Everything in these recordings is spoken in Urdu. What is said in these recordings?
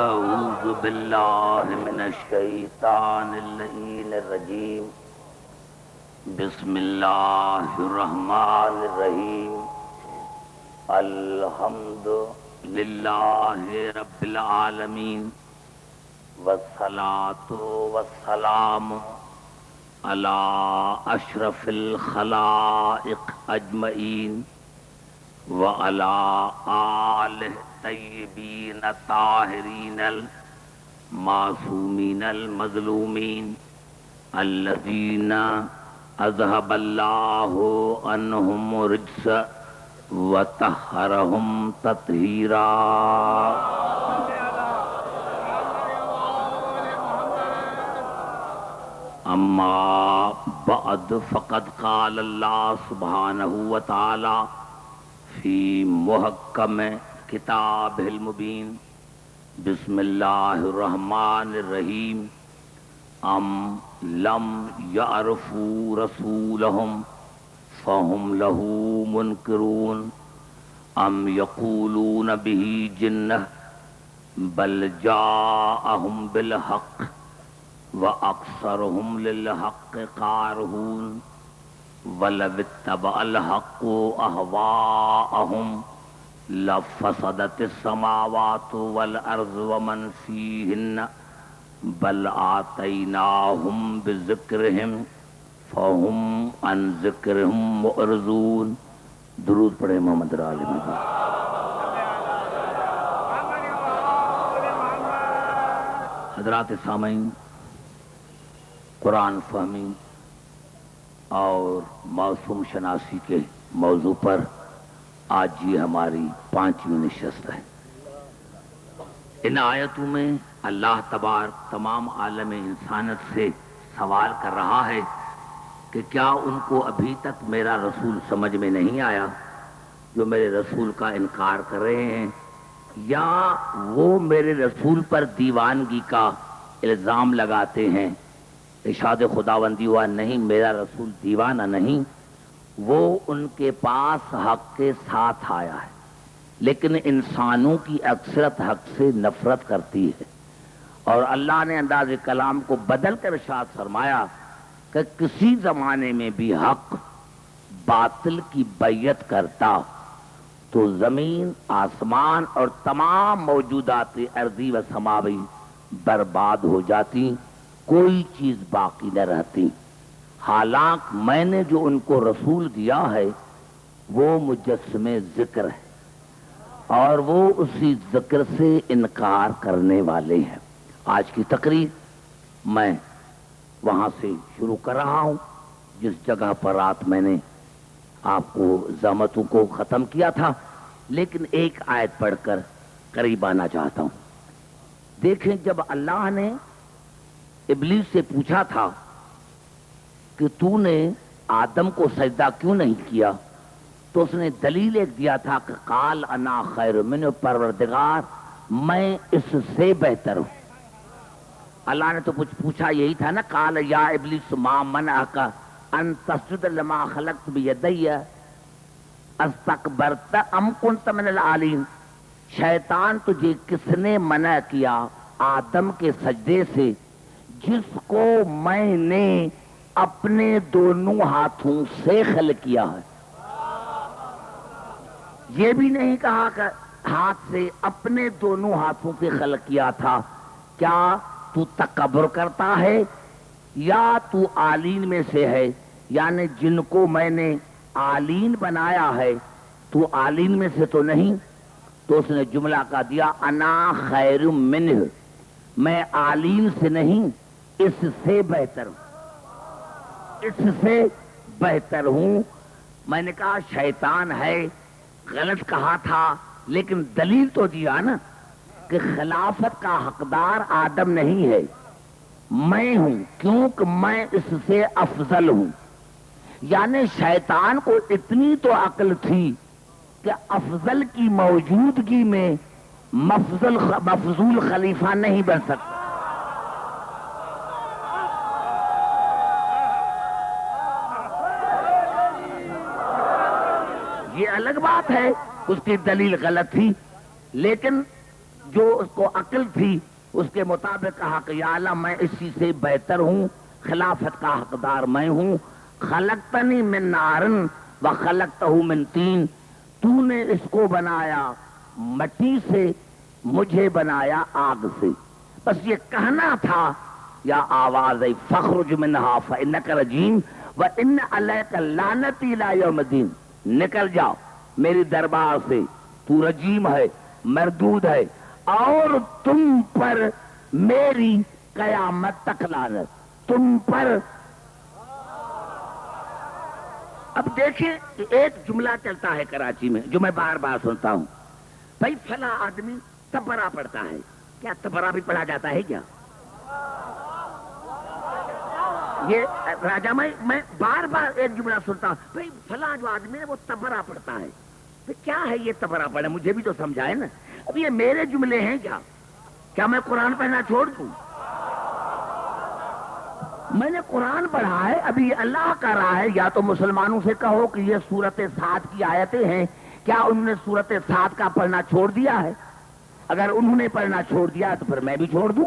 أعوذ بالله من الشيطان اللعين الرجيم بسم الله الرحمن الرحيم الحمد لله رب العالمين والصلاة والسلام على أشرف الخلائق أجمعين وعلى آله الطيبين الطاهرين المعصومين المظلومين الذين أذهب الله عنهم الرجس وطهرهم تطهيرا. أما بعد فقد قال الله سبحانه وتعالى في محكم كتابه المبين بسم الله الرحمن الرحيم أم لم يعرفوا رسولهم فهم له منكرون أم يقولون به جنة بل جاءهم بالحق وأكثرهم للحق كارهون ولو اتبع الحق أهواءهم لفسدت السماوات والأرض ومن فيهن بل آتيناهم بذكرهم فهم عن ذكرهم معرضون. درود پڑھیں محمد علی محمد. حضرات سامعین، قرآن فہمی اور موسم شناسی کے موضوع پر آج یہ ہماری 5ویں نشست ہے. ان آیتوں میں اللہ تبارک تمام عالم انسانیت سے سوال کر رہا ہے کہ کیا ان کو ابھی تک میرا رسول سمجھ میں نہیں آیا جو میرے رسول کا انکار کر رہے ہیں، یا وہ میرے رسول پر دیوانگی کا الزام لگاتے ہیں. ارشاد خداوندی ہوا نہیں، میرا رسول دیوانہ نہیں، وہ ان کے پاس حق کے ساتھ آیا ہے، لیکن انسانوں کی اکثرت حق سے نفرت کرتی ہے. اور اللہ نے انداز کلام کو بدل کر ارشاد فرمایا کہ کسی زمانے میں بھی حق باطل کی بیعت کرتا تو زمین، آسمان اور تمام موجودات ارضی و سماوی برباد ہو جاتی، کوئی چیز باقی نہ رہتی. حالانکہ میں نے جو ان کو رسول دیا ہے وہ مجسم ذکر ہے اور وہ اسی ذکر سے انکار کرنے والے ہیں. آج کی تقریر میں وہاں سے شروع کر رہا ہوں جس جگہ پر رات میں نے آپ کو زحمتوں کو ختم کیا تھا، لیکن ایک آیت پڑھ کر قریب آنا چاہتا ہوں. دیکھیں، جب اللہ نے ابلیس سے پوچھا تھا کہ تو نے آدم کو سجدہ کیوں نہیں کیا، تو اس نے دلیل ایک دیا تھا کہ قال انا خیر منہ، پروردگار میں اس سے بہتر ہوں. اللہ نے تو کچھ پوچھا یہی تھا نا، قال یا ابلیس ما منعک ان تسجد لما خلقت بیدی استکبرت ام کنت من العالین. شیطان تجھے کس نے منع کیا آدم کے سجدے سے جس کو میں نے اپنے دونوں ہاتھوں سے خلق کیا ہے؟ یہ بھی نہیں کہا کہ ہاتھ سے، اپنے دونوں ہاتھوں سے خلق کیا تھا. کیا تو تکبر کرتا ہے یا تو عالین میں سے ہے؟ یعنی جن کو میں نے عالین بنایا ہے تو عالین میں سے تو نہیں. تو اس نے جملہ کا دیا انا خیر منہ، میں عالین سے نہیں، اس سے بہتر ہوں، اس سے بہتر ہوں. میں نے کہا شیطان ہے، غلط کہا تھا، لیکن دلیل تو دیا نا کہ خلافت کا حقدار آدم نہیں ہے، میں ہوں، کیونکہ میں اس سے افضل ہوں. یعنی شیطان کو اتنی تو عقل تھی کہ افضل کی موجودگی میں مفضول خلیفہ نہیں بن سکتا. یہ الگ بات ہے، اس کی دلیل غلط تھی، لیکن جو اس کو عقل تھی اس کے مطابق کہا کہ یا اللہ میں اسی سے بہتر ہوں، خلافت کا حقدار میں ہوں. خلقتنی من نارن و خلقتہ من طین، تو نے اس کو بنایا مٹی سے، مجھے بنایا آگ سے. بس یہ کہنا تھا یا آواز فخرج منہا فانک رجیم وان علیک لعنتی الی یوم الدین، نکل جاؤ میری دربار سے، تو رجیم ہے، مردود ہے، اور تم پر میری قیامت تک لعنت، تم پر. اب دیکھیں ایک جملہ چلتا ہے کراچی میں جو میں بار بار سنتا ہوں، بھائی فلاں آدمی تبرا پڑھتا ہے. کیا تبرا بھی پڑھا جاتا ہے کیا؟ یہ راجا میں بار بار ایک جملہ سنتا ہوں، بھائی فلاں جو آدمی ہے وہ تبرا پڑھتا ہے. کیا ہے یہ تبرا پڑھنا؟ مجھے بھی تو سمجھائے نا. اب یہ میرے جملے ہیں کیا میں قرآن پڑھنا چھوڑ دوں؟ میں نے قرآن پڑھا ہے، ابھی یہ اللہ کا راہ ہے. یا تو مسلمانوں سے کہو کہ یہ سورت 7 کی آیتیں ہیں، کیا انہوں نے سورت 7 کا پڑھنا چھوڑ دیا ہے؟ اگر انہوں نے پڑھنا چھوڑ دیا تو پھر میں بھی چھوڑ دوں.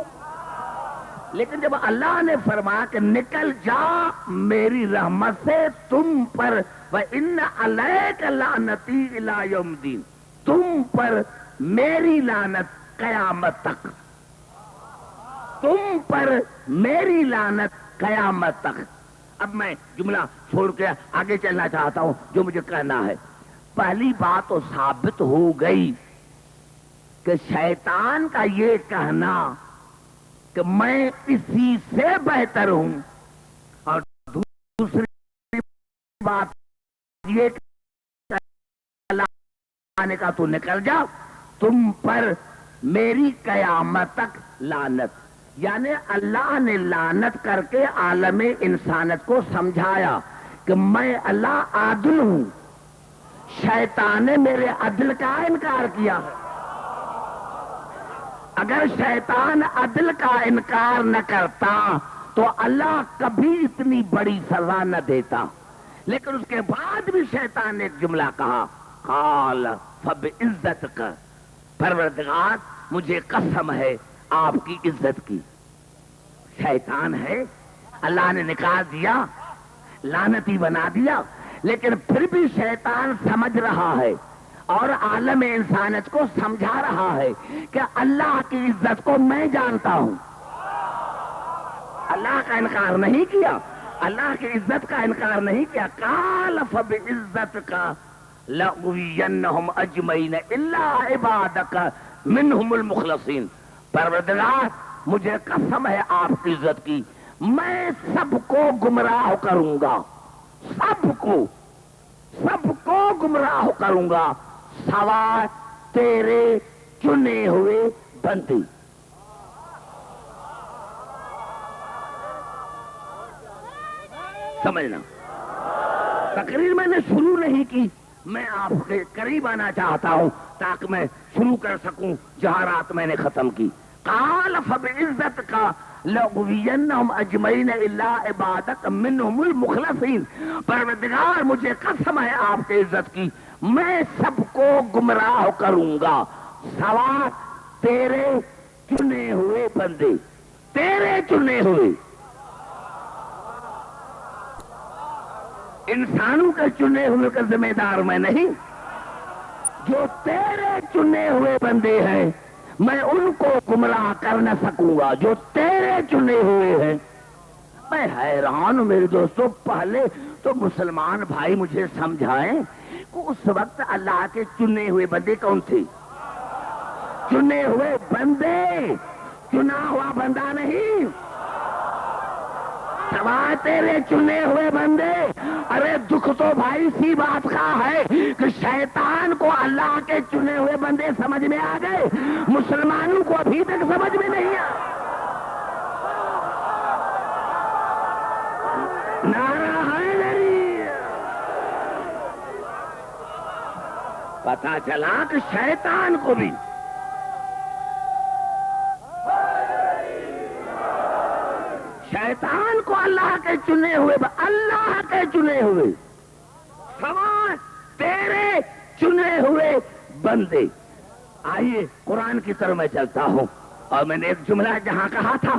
لیکن جب اللہ نے فرمایا کہ نکل جا میری رحمت سے تم پر، وَإِنَّ عَلَيْكَ لَعْنَتِي إِلَىٰ يَوْمِ الدِّينِ، تم پر میری لعنت قیامت تک، تم پر میری لعنت قیامت تک. اب میں جملہ چھوڑ کے آگے چلنا چاہتا ہوں جو مجھے کہنا ہے. پہلی بات تو ثابت ہو گئی کہ شیطان کا یہ کہنا کہ میں اسی سے بہتر ہوں، اور دوسری بات یہ کہ اللہ کا تو نکل جا تم پر میری قیامت تک لعنت. یعنی اللہ نے لعنت کر کے عالم انسانت کو سمجھایا کہ میں اللہ عادل ہوں. شیطان نے میرے عدل کا انکار کیا. اگر شیطان عدل کا انکار نہ کرتا تو اللہ کبھی اتنی بڑی سزا نہ دیتا. لیکن اس کے بعد بھی شیطان نے ایک جملہ کہا، قال فبعزتک، پروردگار مجھے قسم ہے آپ کی عزت کی. شیطان ہے، اللہ نے نکال دیا، لعنتی بنا دیا، لیکن پھر بھی شیطان سمجھ رہا ہے اور عالم انسانیت کو سمجھا رہا ہے کہ اللہ کی عزت کو میں جانتا ہوں. اللہ کا انکار نہیں کیا، اللہ کی عزت کا انکار نہیں کیا. قال فبعزتک لأغوینہم اجمعین الا عبادک منہم المخلصین. پروردگار مجھے قسم ہے آپ کی عزت کی، میں سب کو گمراہ کروں گا، سب کو گمراہ کروں گا سوائے تیرے چنے ہوئے بندے. سمجھنا، تقریر میں نے شروع نہیں کی، میں آپ کے قریب آنا چاہتا ہوں تاکہ میں شروع کر سکوں جہاں رات میں نے ختم کی. قال فبعزتک لأغوینہم اجمعین الا عبادک منہم المخلصین. پروردگار مجھے قسم ہے آپ کی عزت کی، میں سب کو گمراہ کروں گا سوا تیرے چنے ہوئے بندے، تیرے چنے ہوئے. انسانوں کے چنے ہوئے کا ذمہ دار میں نہیں، جو تیرے چنے ہوئے بندے ہیں میں ان کو گمراہ کر نہ سکوں گا جو تیرے چنے ہوئے ہیں. میں حیران ہوں میرے دوستوں، پہلے تو مسلمان بھائی مجھے سمجھائیں کہ اس وقت اللہ کے چنے ہوئے بندے کون تھے؟ چنے ہوئے بندے، چنا ہوا بندہ نہیں، سوائے تیرے چنے ہوئے بندے. ارے دکھ تو بھائی اسی بات کا ہے کہ شیطان کو اللہ کے چنے ہوئے بندے سمجھ میں آ گئے، مسلمانوں کو ابھی تک سمجھ میں نہیں آ. نعرہ حیدری. پتا چلا کہ شیطان کو بھی شیطان کو اللہ کے چنے ہوئے، اللہ کے چنے ہوئے سوا تیرے چنے ہوئے بندے. آئیے قرآن کی طرف میں چلتا ہوں، اور میں نے ایک جملہ جہاں کہا تھا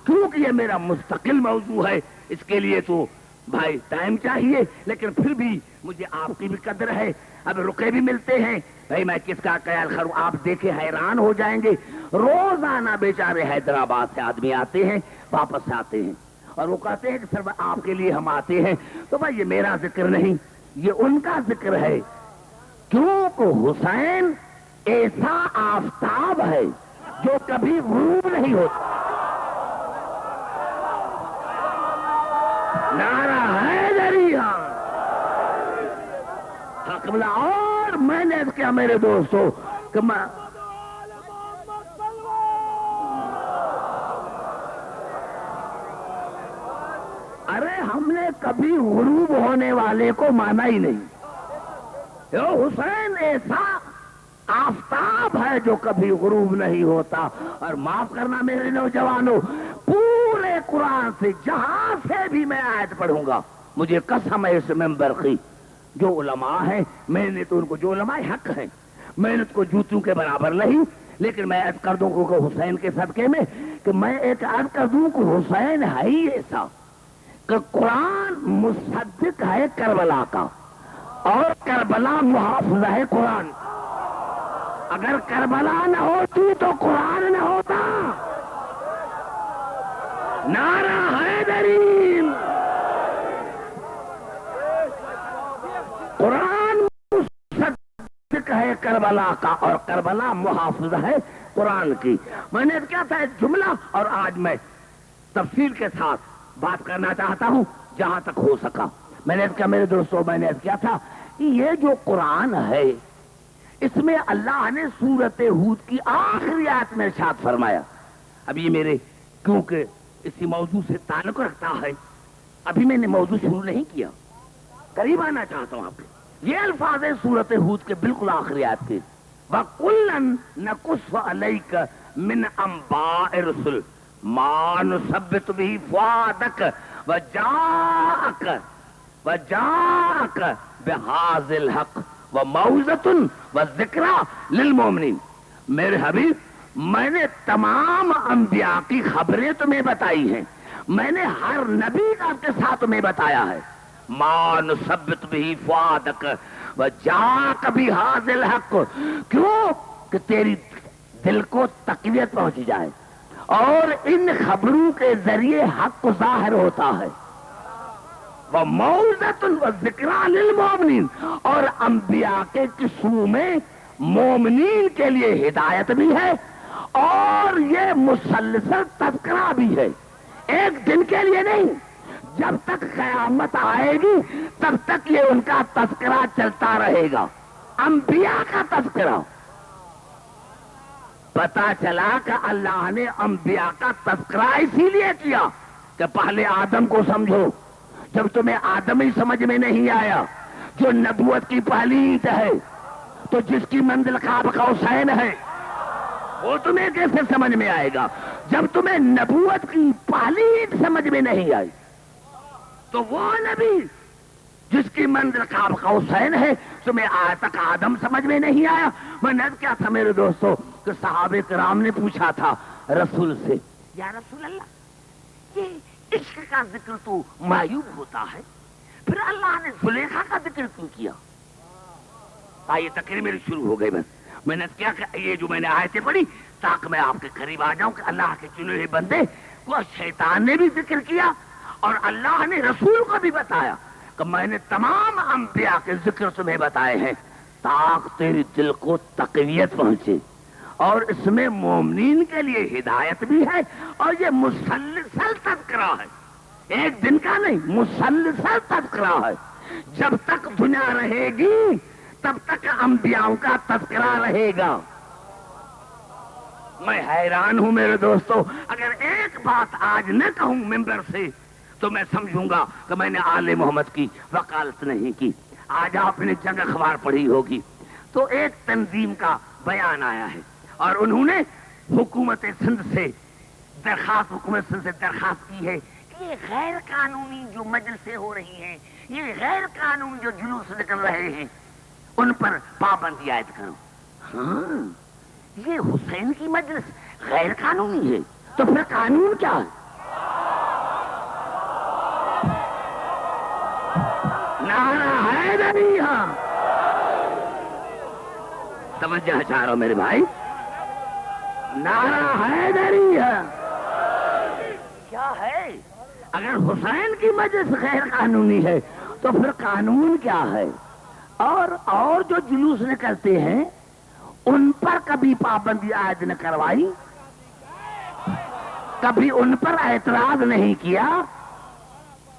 کیونکہ یہ میرا مستقل موضوع ہے، اس کے لیے تو بھائی ٹائم چاہیے، لیکن پھر بھی مجھے آپ کی بھی قدر ہے، اب رکے بھی ملتے ہیں بھائی، میں کس کا خیال کروں؟ آپ دیکھے حیران ہو جائیں گے، روزانہ بیچارے حیدرآباد سے آدمی آتے ہیں واپس آتے ہیں اور وہ کہتے ہیں کہ سر آپ کے لیے ہم آتے ہیں، تو بھائی یہ میرا ذکر نہیں، یہ ان کا ذکر ہے، کیونکہ حسین ایسا آفتاب ہے جو کبھی غروب نہیں ہوتا۔ نعرہ حیدری حق بلا، اور میں نے کیا میرے دوستوں کہ ارے ہم نے کبھی غروب ہونے والے کو مانا ہی نہیں، حسین ایسا آفتاب ہے جو کبھی غروب نہیں ہوتا۔ اور معاف کرنا میرے نوجوانوں، پورے قرآن سے جہاں سے بھی میں آیت پڑھوں گا، مجھے قسم ہے اس ممبر کی، جو علماء ہیں میں نے تو ان کو، جو علماء حق ہیں میں نے کو جوتوں کے برابر نہیں، لیکن میں عرض کر دوں کہ حسین کے صدقے میں کہ میں ایک عرض کر دوں کہ حسین ہے ہی ایسا کہ قرآن مصدق ہے کربلا کا، اور کربلا محافظ ہے قرآن۔ اگر کربلا نہ ہوتی تو قرآن نہ ہوتا۔ نعرہ حیدری، قرآن مصدق ہے کربلا کا، اور کربلا محافظ ہے قرآن کی۔ میں نے کیا تھا ایک جملہ، اور آج میں تفصیل کے ساتھ بات کرنا چاہتا ہوں جہاں تک ہو سکا۔ میں نے کیا میرے دوستوں، میں نے کیا تھا کہ یہ جو قرآن ہے اس میں اللہ نے سورت ہود کی آخری آیت میں ارشاد فرمایا، اب یہ میرے کیونکہ اسی موضوع سے تعلق رکھتا ہے، ابھی میں نے موضوع شروع نہیں کیا، قریب آنا چاہتا ہوں آپ کے۔ یہ الفاظ ہے سورت ہود کے بالکل آخری آیت کے، وَكُلًّا نَقُصُّ عَلَيْكَ مِنْ أَنْبَاءِ الرُّسُلِ مَا نُثَبِّتُ بِهِ فُؤَادَكَ وَجَاءَكَ بِهَٰذَا الْحَقِّ وَمَوْعِظَةٌ وَذِكْرَىٰ لِلْمُؤْمِنِينَ۔ میرے حبیب، میں نے تمام انبیاء کی خبریں تمہیں بتائی ہیں، میں نے ہر نبی کا آپ کے ساتھ تمہیں بتایا ہے، مَا نُثَبِّتُ بِهِ فُؤَادَكَ وَجَاءَكَ بِهَٰذَا الْحَقِّ، کیوں کہ تیری دل کو تقویت پہنچ جائے، اور ان خبروں کے ذریعے حق ظاہر ہوتا ہے، وَمَوْعِظَةٌ وَذِكْرَىٰ لِلْمُؤْمِنِينَ، اور انبیاء کے قصوں میں مومنین کے لیے ہدایت بھی ہے، اور یہ مسلسل تذکرہ بھی ہے، ایک دن کے لیے نہیں، جب تک قیامت آئے گی تب تک یہ ان کا تذکرہ چلتا رہے گا، انبیاء کا تذکرہ۔ پتا چلا کہ اللہ نے انبیاء کا تذکرہ اسی لیے کیا کہ پہلے آدم کو سمجھو، جب تمہیں آدم ہی سمجھ میں نہیں آیا جو نبوت کی پہلی اینٹ ہے، تو جس کی منزل قاب قوسین ہے وہ تمہیں کیسے سمجھ میں آئے گا؟ جب تمہیں نبوت کی پہلی اینٹ سمجھ میں نہیں آئی تو وہ نبی جس کی منزل قاب قوسین ہے تمہیں آج تک آدم سمجھ میں نہیں آیا۔ میں نے کیا تھا میرے دوستو کہ صحابہ کرام نے پوچھا تھا رسول سے، یا رسول اللہ، یہ عشق کا ذکر تو معیوب ہوتا ہے، پھر اللہ نے زلیخا کا ذکر کیوں کیا؟ آئیے تقریر میری شروع ہو گئی، بس میں نے کیا کہ یہ جو میں نے آیتیں پڑھی تاکہ میں آپ کے قریب آ جاؤں کہ اللہ کے چنے ہوئے بندے کو شیطان نے بھی ذکر کیا اور اللہ نے رسول کو بھی بتایا کہ میں نے تمام انبیاء کے ذکر تمہیں بتائے ہیں تاکہ تیری دل کو تقویت پہنچے، اور اس میں مومنین کے لیے ہدایت بھی ہے، اور یہ مسلسل تذکرہ ہے، ایک دن کا نہیں، مسلسل تذکرہ ہے، جب تک دنیا رہے گی تب تک انبیاء کا تذکرہ رہے گا۔ میں حیران ہوں میرے دوستو، اگر ایک بات آج نہ کہوں ممبر سے تو میں سمجھوں گا کہ میں نے آل محمد کی وکالت نہیں کی۔ آج آپ نے جنگ اخبار پڑھی ہوگی تو ایک تنظیم کا بیان آیا ہے، اور انہوں نے حکومت سندھ سے درخواست کی ہے کہ یہ غیر قانونی جو مجلسیں ہو رہی ہیں، یہ غیر قانونی جو جلوس نکل رہے ہیں، ان پر پابندی عائد کرو۔ ہاں یہ حسین کی مجلس غیر قانونی ہے تو پھر قانون کیا ہے؟ نعرہ حیدری ہاں، توجہ چاہ رہا ہوں میرے بھائی، نعرہ حیدری ہے کیا ہے؟ اگر حسین کی مجلس غیر قانونی ہے تو پھر قانون کیا ہے؟ اور جو جلوس نکلتے ہیں ان پر کبھی پابندی عائد نہ کروائی، کبھی ان پر اعتراض نہیں کیا۔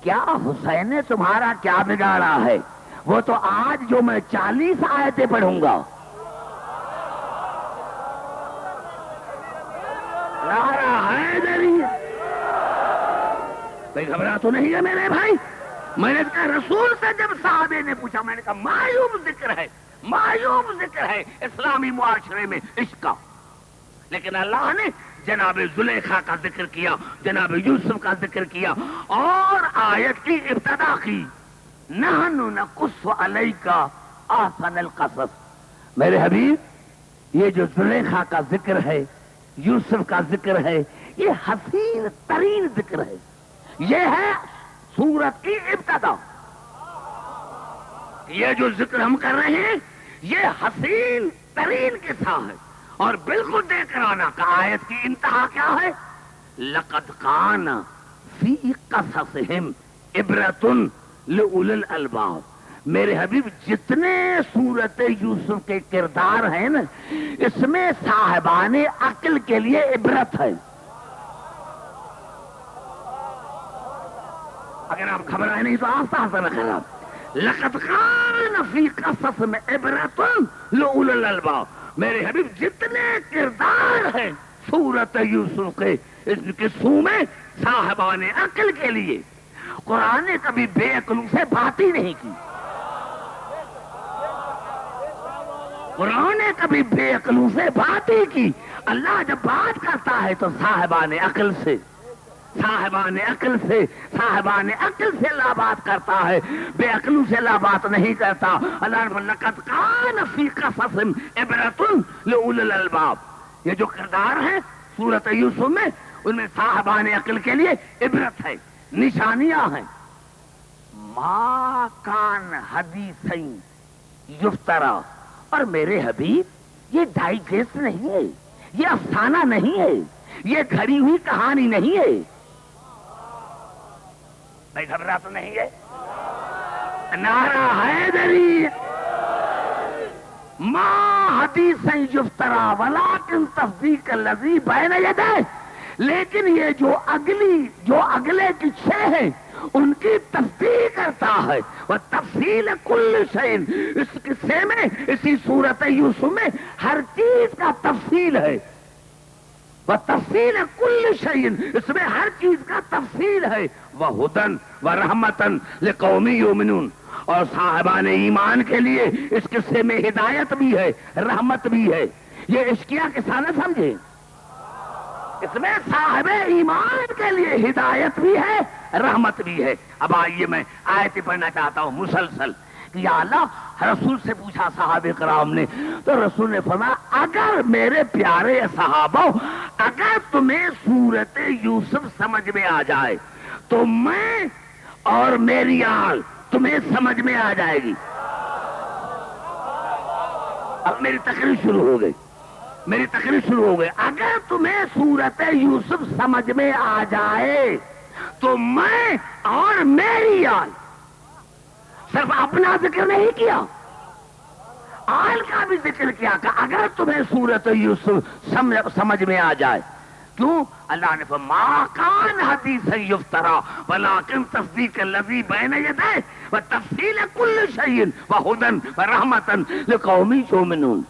کیا حسین نے تمہارا کیا بگاڑا ہے؟ وہ تو آج جو میں 40 آیتیں پڑھوں گا، نعرہ حیدری، کوئی گھبرا تو نہیں ہے میرے بھائی؟ میں نے کہا رسول سے جب صحابے نے پوچھا، میں نے کہا معیوب ذکر ہے، معیوب ذکر ہے اسلامی معاشرے میں عشق کا، لیکن اللہ نے جناب زلیخا کا ذکر کیا، جناب یوسف کا ذکر کیا، اور آیت کی ابتدا کی نحن نقص علیک احسن القصص۔ میرے حبیب، یہ جو زلیخا کا ذکر ہے، یوسف کا ذکر ہے، یہ حسین ترین ذکر ہے، یہ ہے سورت کی ابتدا۔ یہ جو ذکر ہم کر رہے ہیں یہ حسین ترین قصہ ہے، اور بالکل دیکھ رانا کا آیت کی انتہا کیا ہے؟ لقد کان فی قصصہم عبرۃ لأولی الالباب۔ میرے حبیب، جتنے سورت یوسف کے کردار ہیں نا، اس میں صاحبان عقل کے لیے عبرت ہے۔ اگر آپ گھبرائے نہیں تو آستہ آستہ میں خراب۔ لقد کان فی قصصہم عبرۃ لأولی الالباب۔ میرے حبیب، جتنے کردار ہیں سورت یوسف کے، اس قصوں میں صاحبان عقل کے لیے۔ قرآن نے کبھی بے عقلوں سے بات ہی نہیں کی، قرآن نے کبھی بے عقلوں سے بات ہی کی۔ اللہ جب بات کرتا ہے تو صاحبان عقل سے، صاحبان عقل سے، صاحبان عقل سے اللہ بات کرتا ہے، بے عقلوں سے اللہ بات نہیں کرتا۔ اللہ نے فرمایا لقد کان فی قصصہم عبرۃ لأولی الالباب۔ یہ جو کردار ہیں سورت یوسف میں، ان میں صاحبان عقل کے لیے عبرت ہے، نشانیاں ہیں۔ ما کان حدیثین یفترا۔ اور میرے حبیب، یہ ڈائجسٹ نہیں ہے، یہ افسانہ نہیں ہے، یہ گھڑی ہوئی کہانی نہیں ہے۔ بھائی گھبرا تو نہیں ہے؟ نعرہ حیدری، ما حدیث یفترا ولکن تصدیق الذی بین یدیہ۔ لیکن یہ جو اگلے قصے ہیں ان کی تصدیق کرتا ہے، وہ تفصیل کل شیء۔ اس قصے میں، اسی صورت یوسف میں ہر چیز کا تفصیل ہے، وہ تفصیل کل شیء، اس میں ہر چیز کا تفصیل ہے۔ وہدن ورحمتن لقوم یؤمنون۔ اور صاحبان ایمان کے لیے اس قصے میں ہدایت بھی ہے، رحمت بھی ہے۔ یہ عشقیہ قصہ نہ سمجھے، اس میں صاحب ایمان کے لیے ہدایت بھی ہے، رحمت بھی ہے۔ اب آئیے میں آیت پڑھنا چاہتا ہوں مسلسل کہ یا اللہ، رسول سے پوچھا صحابہ کرام نے، تو رسول نے فرمایا اگر میرے پیارے صحابہ، اگر تمہیں سورت یوسف سمجھ میں آ جائے تو میں اور میری آل تمہیں سمجھ میں آ جائے گی۔ اب میری تقریر شروع ہو گئی، میری تقریر شروع ہو گئی۔ اگر تمہیں سورت یوسف سمجھ میں آ جائے تو میں اور میری آل، صرف اپنا ذکر نہیں کیا، آل کا بھی ذکر کیا کہ اگر تمہیں سورت یوسف سمجھ میں آ جائے۔ کیوں؟ اللہ نے فرمایا ما کان حدیث یفترا ولکن تصدیق الذی بین یدیہ وتفصیل کل شیء وہدی ورحمۃ لقوم یؤمنون۔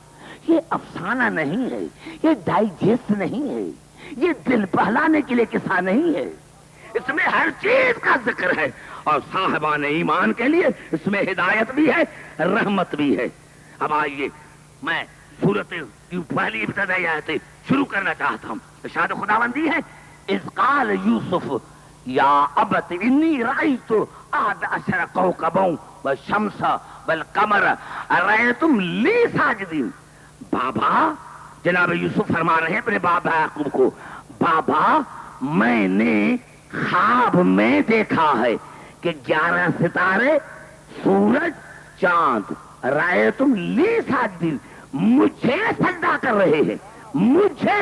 یہ افسانہ نہیں ہے، یہ ڈائجسٹ نہیں ہے، یہ دل بہلانے کے لیے قصہ نہیں ہے، اس میں ہر چیز کا ذکر ہے، اور صاحبان ایمان کے لیے اس میں ہدایت بھی ہے، رحمت بھی ہے۔ اب آئیے میں سورت کی پہلی ابتدائی آیتیں شروع کرنا چاہتا ہوں۔ ارشاد خداوندی ہے اذ قال یوسف یا ابت انی رأیت احد عشر کوکبا والشمس والقمر ارأیتم لی ساجدین۔ بابا، جناب یوسف فرما رہے ہیں اپنے بابا یعقوب کو، بابا میں نے خواب میں دیکھا ہے کہ 11 ستارے، سورج، چاند، رائے تم لی ساجدین، مجھے سجدہ کر رہے ہیں، مجھے۔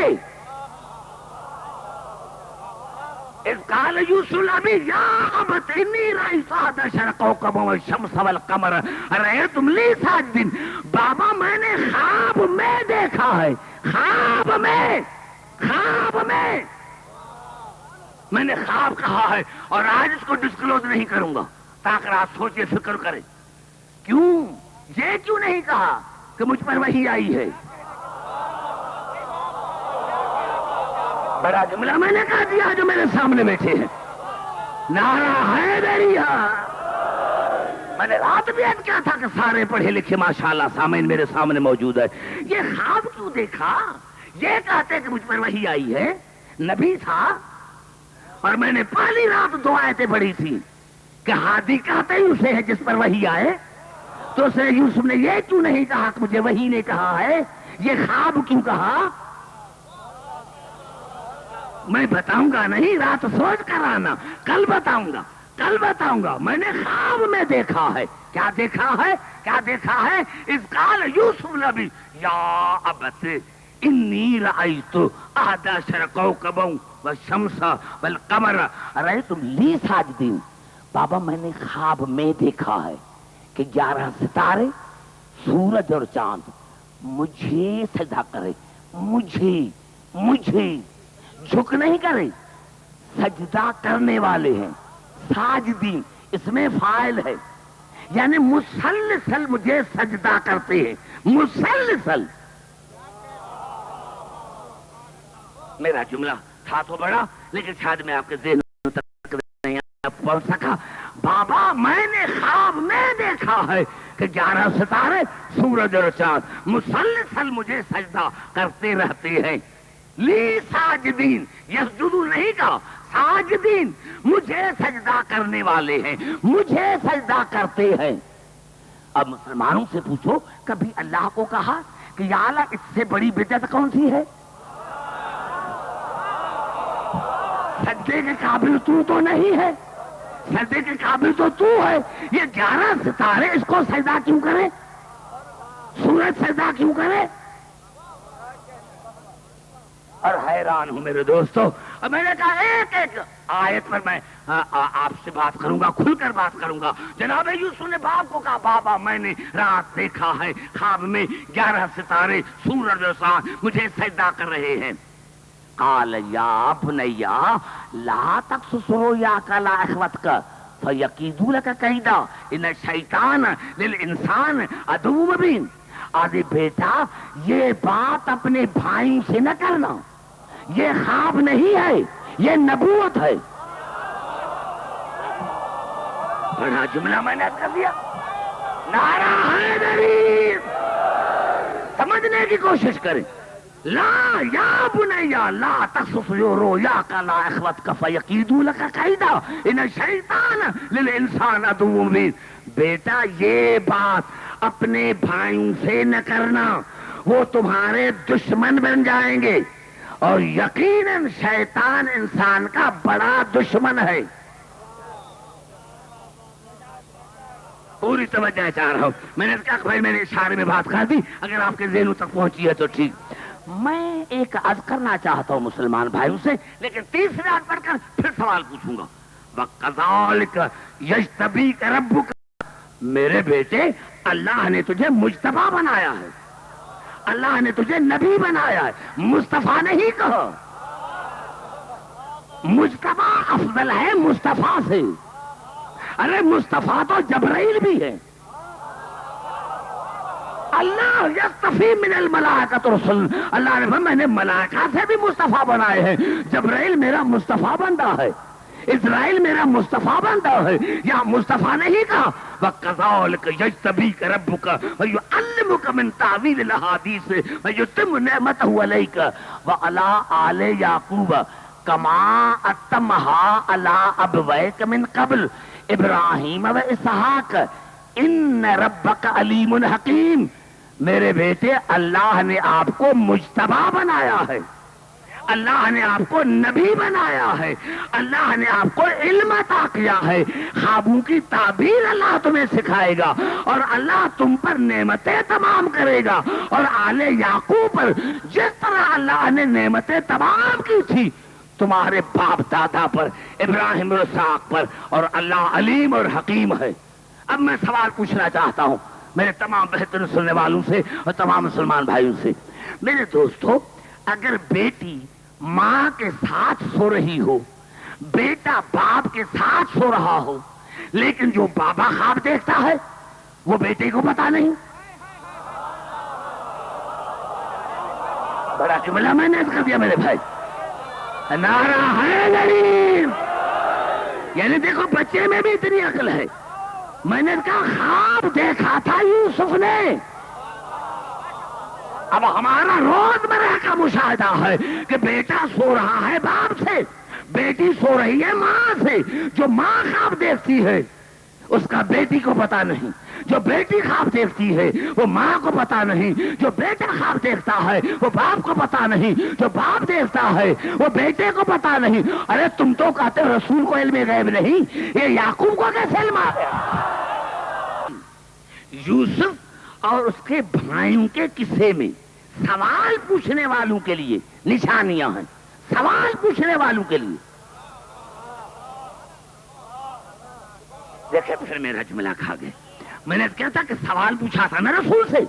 اس قال یوسف النبی یا ابت انی رأیت 11 کوکبا والشمس والقمر رأیتم لی ساجدین، بابا میں نے خواب میں دیکھا ہے، خواب میں میں نے خواب کہا ہے، اور آج اس کو ڈسکلوز نہیں کروں گا تاکہ آپ سوچے فکر کریں۔ کیوں یہ کیوں نہیں کہا کہ مجھ پر وحی آئی ہے؟ بڑا جملہ میں نے کہہ دیا جو میرے سامنے بیٹھے ہیں، نعرہ حیدریہ۔ میں نے رات بھی عرض کیا تھا کہ سارے پڑھے لکھے ماشاءاللہ سامعین میرے سامنے موجود ہے، یہ خواب کیوں دیکھا؟ یہ کہتے کہ مجھ پر وحی آئی ہے، نبی تھا، اور میں نے پہلی رات 2 آیتیں پڑھی تھی کہ ہادی کہتے ہی اسے ہے جس پر وحی آئے، تو اسے یوسف نے یہ کیوں نہیں کہا کہ مجھے وحی نے کہا ہے، یہ خواب کیوں کہا؟ میں بتاؤں گا نہیں، رات سوچ کر آنا، کل بتاؤں گا، میں نے خواب میں دیکھا ہے۔ کیا دیکھا ہے؟ اس قال یوسف نبی یا ابت انی رأیت 11 کوکبا والشمس والقمر رأیتم لی ساجدین، بابا میں نے خواب میں دیکھا ہے کہ 11 ستارے، سورج اور چاند مجھے سجدہ کرے، مجھے جھک نہیں کرے، سجدہ کرنے والے ہیں، ساجدین اس میں فاعل ہے، یعنی مسلسل مجھے سجدہ کرتے ہیں، مسلسل۔ میرا جملہ تھا تو بڑا، لیکن شاید میں آپ کے ذہن تک نہیں پہنچ سکا۔ بابا میں نے خواب میں دیکھا ہے کہ 11 ستارے، سورج اور چاند مسلسل مجھے سجدہ کرتے رہتے ہیں، لی ساجدین، یسجدون نہیں کہا، ساجدین، مجھے سجدہ کرنے والے ہیں، مجھے سجدہ کرتے ہیں۔ اب مسلمانوں سے پوچھو کبھی اللہ کو کہا کہ یا اللہ اس سے بڑی بدعت کون سی ہے؟ سجدے کے قابل تو نہیں ہے، سجدے کے قابل تو ہے، یہ 11 ستارے اس کو سجدہ کیوں کرے، سورج سجدہ کیوں کرے؟ اور حیران ہوں میرے دوستو۔ اور میں نے کہا ایک آیت پر میں آپ سے بات کروں گا، کھل کر بات کروں گا۔ جناب یوسف نے باپ کو کہا بابا میں نے رات دیکھا ہے خواب میں 11 ستارے، سورج اور چاند مجھے سجدہ کر رہے ہیں۔ قال یا بنیا لا تقصص رؤیاک علی اخوتک فیکیدوا لک کیدا ان الشیطان للانسان عدو مبین۔ آدھے بیٹا یہ بات اپنے بھائی سے نہ کرنا، یہ خواب نہیں ہے، یہ نبوت ہے۔ بڑا جملہ میں نے کر دیا، نعرہ حیدری، سمجھنے کی کوشش کریں۔ لا یا بنیا لا تقصص رؤیاک علی اخوتک فیکیدوا لک کیدا ان الشیطان للانسان عدو مبین۔ بیٹا یہ بات اپنے بھائیوں سے نہ کرنا، وہ تمہارے دشمن بن جائیں گے، اور یقیناً شیطان انسان کا بڑا دشمن ہے۔ پوری توجہ چاہ رہا ہوں، میں نے کہا بھائی میں نے اشارے میں بات کر دی، اگر آپ کے ذہنوں تک پہنچی ہے تو ٹھیک۔ میں ایک عرض کرنا چاہتا ہوں مسلمان بھائیوں سے، لیکن تیسری آیت پڑھ کر پھر سوال پوچھوں گا۔ وَكَذَلِكَ يَجْتَبِيكَ رَبُّكَ، میرے بیٹے اللہ نے تجھے مجتبی بنایا ہے، اللہ نے تجھے نبی بنایا ہے، مصطفیٰ نہیں کہو، مجتبی افضل ہے مصطفیٰ سے۔ ارے مصطفیٰ تو جبرائیل بھی ہے، اللہ یصطفی من الملائکۃ رسل، اللہ نے میں نے ملائکہ سے بھی مصطفیٰ بنائے ہیں، جبرائیل میرا مصطفیٰ بندہ ہے، اسرائیل میرا مصطفیٰ بندہ ہے، یہاں مصطفیٰ نہیں کہا۔ وَكَذَلِكَ يَجْتَبِيكَ رَبُّكَ وَيُعَلِّمُكَ مِن تَأْوِيلِ الْأَحَادِيثِ وَيُتِمُّ نِعْمَتَهُ عَلَيْكَ وَعَلَىٰ آلِ يَعْقُوبَ كَمَا أَتَمَّهَا عَلَىٰ أَبْوَيْكَ مِن قَبْلُ إِبْرَاهِيمَ وَإِسْحَاقَ إِنَّ رَبَّكَ عَلِيمٌ حَكِيمٌ۔ میرے بیٹے اللہ نے آپ کو مجتبی بنایا ہے، اللہ نے آپ کو نبی بنایا ہے، اللہ نے آپ کو علم عطا کیا ہے، خوابوں کی تعبیر اللہ تمہیں سکھائے گا، اور اللہ تم پر نعمتیں تمام کرے گا، اور آل یعقوب پر جس طرح اللہ نے نعمتیں تمام کی تھی تمہارے باپ دادا پر، ابراہیم اور اسحاق پر، اور اللہ علیم اور حکیم ہے۔ اب میں سوال پوچھنا چاہتا ہوں میرے تمام بہترین سننے والوں سے اور تمام مسلمان بھائیوں سے، میرے دوستو، اگر بیٹی ماں کے ساتھ سو رہی ہو، بیٹا باپ کے ساتھ سو رہا ہو، لیکن جو بابا خواب دیکھتا ہے وہ بیٹے کو پتا نہیں، بڑا جملہ میں نے کر دیا میرے بھائی، نعرہ حیدری، یعنی دیکھو بچے میں بھی اتنی عقل ہے۔ میں نے کہا خواب دیکھا تھا یوسف نے، اب ہمارا روزمرہ کا مشاہدہ ہے کہ بیٹا سو رہا ہے باپ سے، بیٹی سو رہی ہے ماں سے، جو ماں خواب دیکھتی ہے اس کا بیٹی کو پتا نہیں، جو بیٹی خواب دیکھتی ہے وہ ماں کو پتا نہیں، جو بیٹا خواب دیکھتا ہے وہ باپ کو پتا نہیں، جو باپ دیکھتا ہے وہ بیٹے کو پتا نہیں۔ ارے تم تو کہتے ہو رسول کو علم غیب نہیں، یہ یعقوب کو کیسے علم آ گیا؟ یوسف اور اس کے بھائیوں کے قصے میں سوال پوچھنے والوں کے لیے نشانیاں ہیں، سوال پوچھنے والوں کے لیے۔ دیکھیں پھر میرا جملہ کھا گئے، میں نے کہا تھا کہ سوال پوچھا تھا نا رسول سے،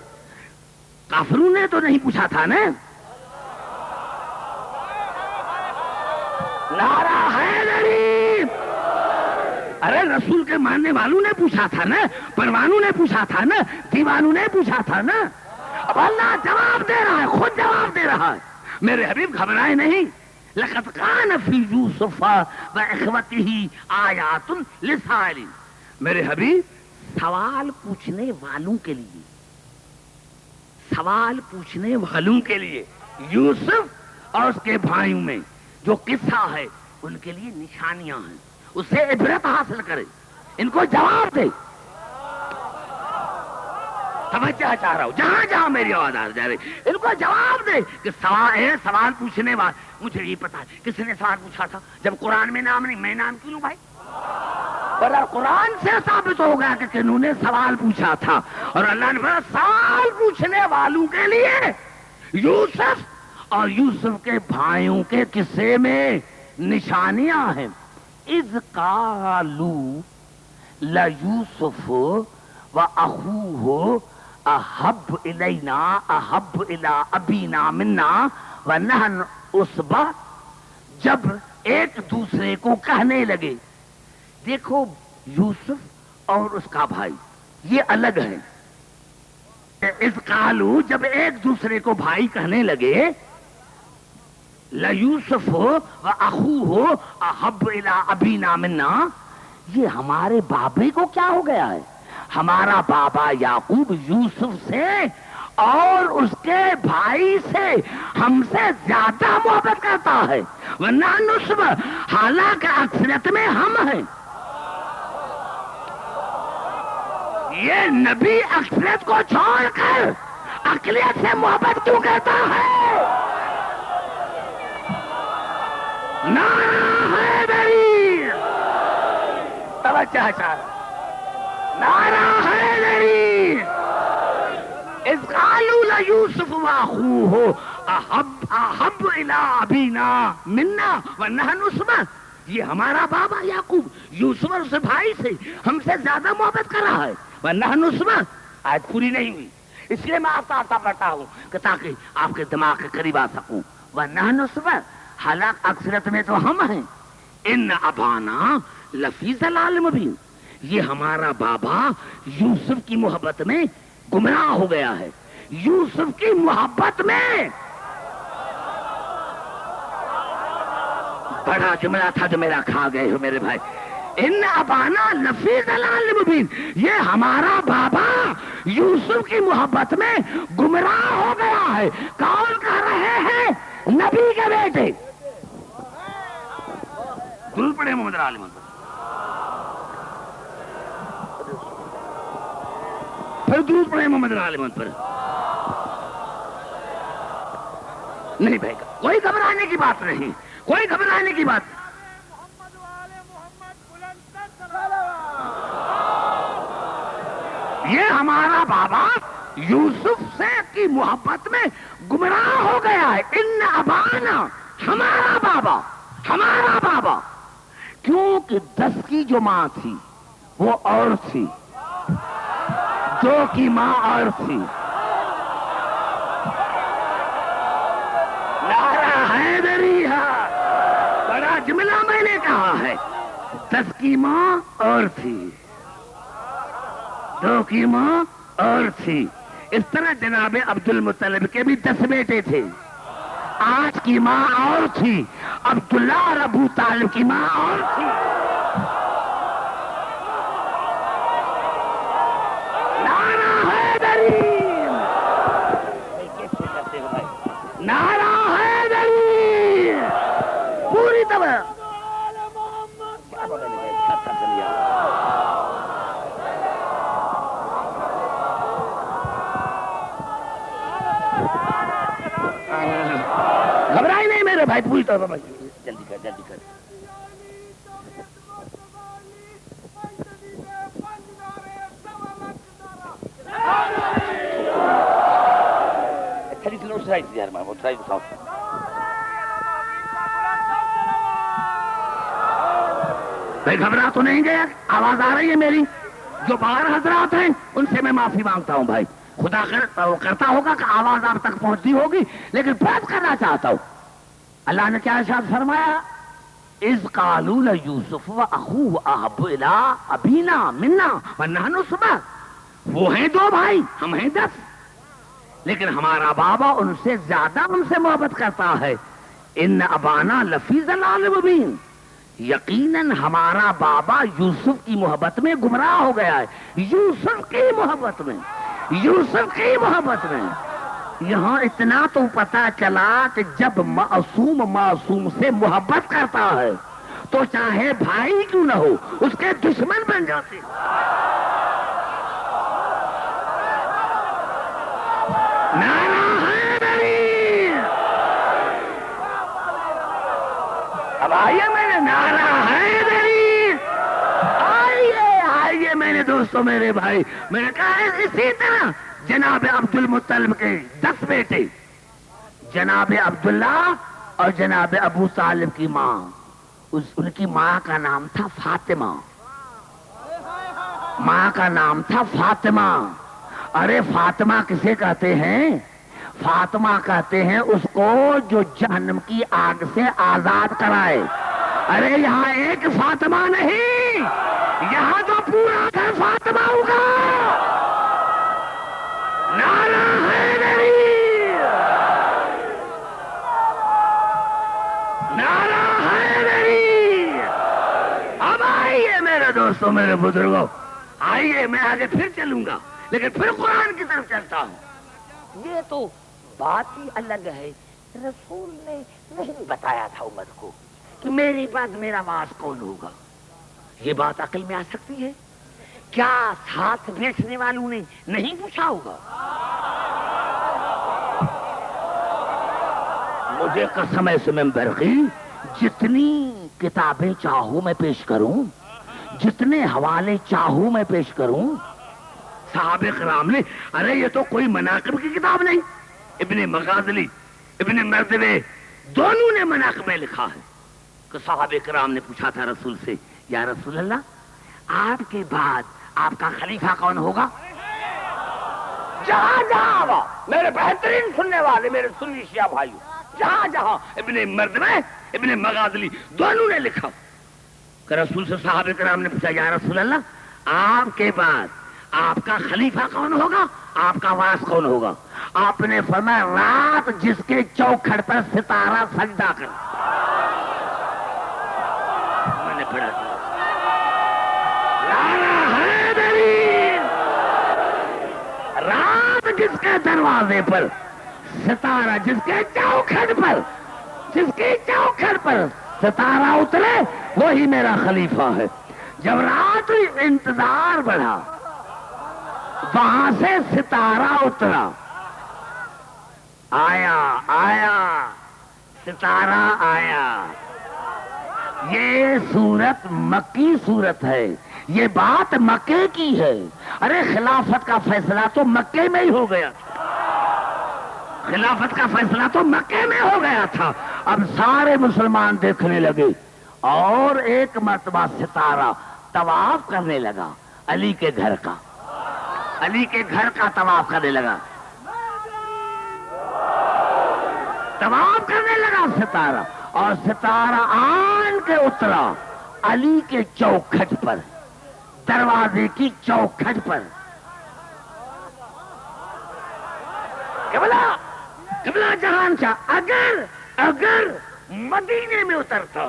کافروں نے تو نہیں پوچھا تھا نا۔ نعرہ حیدری، ارے رسول کے ماننے والوں نے پوچھا تھا نا، پروانوں نے پوچھا تھا نا، دیوانوں نے پوچھا تھا نا۔ اب اللہ جواب دے رہا ہے، خود جواب دے رہا ہے۔ میرے حبیب گھبرائے نہیں، لقد کان فی یوسف و اخوتہ آیات للسائلین، میرے حبیب سوال پوچھنے والوں کے لیے، سوال پوچھنے والوں کے لیے یوسف اور اس کے بھائیوں میں جو قصہ ہے ان کے لیے نشانیاں ہیں، اس سے عبرت حاصل کرے، ان کو جواب دے۔ سمجھنا چاہ رہا ہوں، جہاں جہاں میری آواز آ جا رہی ان کو جواب دے کہ سوال پوچھنے والے، مجھے یہ پتا ہے کس نے سوال پوچھا تھا، جب قرآن میں نام نہیں میں نام کیوں لوں بھائی؟ پر قرآن سے ثابت ہو گیا کہ کنہوں نے سوال پوچھا تھا، اور اللہ نے بڑا سوال پوچھنے والوں کے لیے یوسف اور یوسف کے بھائیوں کے قصے میں نشانیاں ہیں۔ اذ قالوا لیوسف واخوہ احب الینا احب الی ابینا منا ونحن عصبہ، جب ایک دوسرے کو کہنے لگے، دیکھو یوسف اور اس کا بھائی یہ الگ ہیں۔ اذ قالوا، جب ایک دوسرے کو بھائی کہنے لگے، لیوسف واخوہ احب الی ابینا منا، یہ ہمارے بابے کو کیا ہو گیا ہے؟ ہمارا بابا یعقوب یوسف سے اور اس کے بھائی سے ہم سے زیادہ محبت کرتا ہے، ورنہ نصب، حالانکہ اکثریت میں ہم ہیں۔ یہ نبی اکثریت کو چھوڑ کر اقلیت سے محبت کیوں کرتا ہے؟ نعرہ حیدری، توجہ چاہتا، نعرہ حیدری، اذ قالوا لیوسف واخوہ احب الی ابینا منا ونحن عصبہ، یہ ہمارا بابا یعقوب یوسف اور اس بھائی سے ہم سے زیادہ محبت کر رہا ہے، ونحن عصبہ۔ آیت پوری نہیں ہوئی، اس لیے میں آتا آتا پڑھتا ہوں کہ تاکہ آپ کے دماغ کے قریب آ سکوں۔ ونحن عصبہ، حالانکہ اکثریت میں تو ہم ہیں۔ ان ابانا لفی ضلال مبین، یہ ہمارا بابا یوسف کی محبت میں گمراہ ہو گیا ہے، یوسف کی محبت میں۔ بڑا جملہ تھا جو میرا کھا گئے ہو میرے بھائی۔ ان ابانا لفی ضلال مبین، یہ ہمارا بابا یوسف کی محبت میں گمراہ ہو گیا ہے۔ کون کہہ رہے ہیں؟ نبی کے بیٹے۔ درود پڑھے محمد عالم پر، پھر درود پڑھے محمد عالم پر۔ نہیں بھائی، کوئی گھبرانے کی بات نہیں، کوئی گھبرانے کی بات نہیں۔ یہ ہمارا بابا یوسف سے کی محبت میں گمراہ ہو گیا ہے۔ ان ابانا، ہمارا بابا، ہمارا بابا، کیونکہ 10 کی جو ماں تھی وہ اور تھی، 2 کی ماں اور تھی۔ نعرہ حیدری ہے، بڑا جملہ میں نے کہا ہے، 10 کی ماں اور تھی، 2 کی ماں اور تھی۔ اس طرح جناب عبد المطلب کے بھی 10 بیٹے تھے، 8 کی ماں اور تھی، عبداللہ اور ابو طالب کی ماں اور تھی۔ نعرہ حیدری، نعرہ حیدری، پوری طرح گھبرائی نہیں میرے بھائی، پوری طرح بھائی، جلدی کر جلدی کر۔ میں گھبرا تو نہیں گیا، آواز آ رہی ہے میری؟ جو باہر حضرات ہیں ان سے میں معافی مانگتا ہوں بھائی، خدا کرتا ہوگا کہ آواز آپ تک پہنچتی ہوگی، لیکن بات کرنا چاہتا ہوں۔ اللہ نے کیا ارشاد فرمایا؟ اذ قالوا لیوسف واخوہ احب الی ابینا منا ونحن صبح، وہ ہیں 2 بھائی، ہم ہیں 10، لیکن ہمارا بابا ان سے زیادہ ہم سے محبت کرتا ہے۔ ان ابانا لفی ضلال مبین، یقیناً ہمارا بابا یوسف کی محبت میں گمراہ ہو گیا ہے، یوسف کی محبت میں، یوسف کی محبت میں۔ یہاں اتنا تو پتا چلا کہ جب معصوم سے محبت کرتا ہے تو چاہے بھائی کیوں نہ ہو اس کے دشمن بن جاتے۔ نعرہ حیدری، اب آئیے میرے نعرہ حیدری، آئیے آئیے میرے دوستوں، میرے بھائی، میں نے کہا اسی طرح جناب عبد المطلب کے 10 بیٹے، جناب عبداللہ اور جناب ابو طالب کی ماں، ان کی ماں کا نام تھا فاطمہ، ماں کا نام تھا فاطمہ۔ ارے فاطمہ کسے کہتے ہیں؟ فاطمہ کہتے ہیں اس کو جو جہنم کی آگ سے آزاد کرائے۔ ارے یہاں ایک فاطمہ نہیں، یہاں تو پورا گھر فاطمہ ہوگا۔ نعرہ حیدری، نعرہ حیدری۔ اب آئیے میرے دوستوں، میرے بزرگوں، آئیے، میں آگے پھر چلوں گا لیکن پھر قرآن کی طرف چلتا ہوں۔ یہ تو بات ہی الگ ہے، رسول نے نہیں بتایا تھا امت کو کہ میری بعد میرا واس کون ہوگا۔ یہ بات عقل میں آ سکتی ہے؟ کیا ساتھ بیٹھنے والوں نے نہیں پوچھا ہوگا؟ مجھے قسم ہے سمم برقی، جتنی کتابیں چاہوں میں پیش کروں، جتنے حوالے چاہوں میں پیش کروں، صحابہ کرام نے، ارے یہ تو کوئی مناقب کی کتاب نہیں، ابن مغازلی، ابن مردوے، دونوں نے مناقب میں لکھا ہے کہ صحابہ کرام نے پوچھا تھا رسول سے، یا رسول اللہ آپ کے بعد آپ کا خلیفہ کون ہوگا؟ جہاں جہاں میرے بہترین سننے والے، میرے سنی شیعہ بھائیوں، جہاں جہاں ابن مردوے، ابن مغازلی دونوں نے لکھا کہ رسول سے صحابہ کرام نے پوچھا، یا رسول اللہ آپ کے بعد آپ کا خلیفہ کون ہوگا، آپ کا واس کون ہوگا؟ آپ نے فرمایا رات جس کے چوکھٹ پر ستارہ سجدہ کر۔ میں نے پڑھا رات جس کے دروازے پر ستارہ، جس کے چوکھٹ پر، جس کے چوکھٹ پر ستارہ اترے وہی میرا خلیفہ ہے۔ جب رات انتظار بڑھا، وہاں سے ستارہ اترا، آیا آیا ستارہ آیا. یہ صورت مکی صورت ہے, یہ بات مکے کی ہے. ارے خلافت کا فیصلہ تو مکے میں ہی ہو گیا تھا, خلافت کا فیصلہ تو مکے میں ہو گیا تھا. اب سارے مسلمان دیکھنے لگے اور ایک مرتبہ ستارہ طواف کرنے لگا علی کے گھر کا, علی کے گھر کا طواف کرنے لگا, طواف کرنے لگا ستارہ. اور ستارہ آن کے اترا علی کے چوکھٹ پر, دروازے کی چوکھٹ پر. قبلہ جہان شاہ اگر مدینے میں اترتا,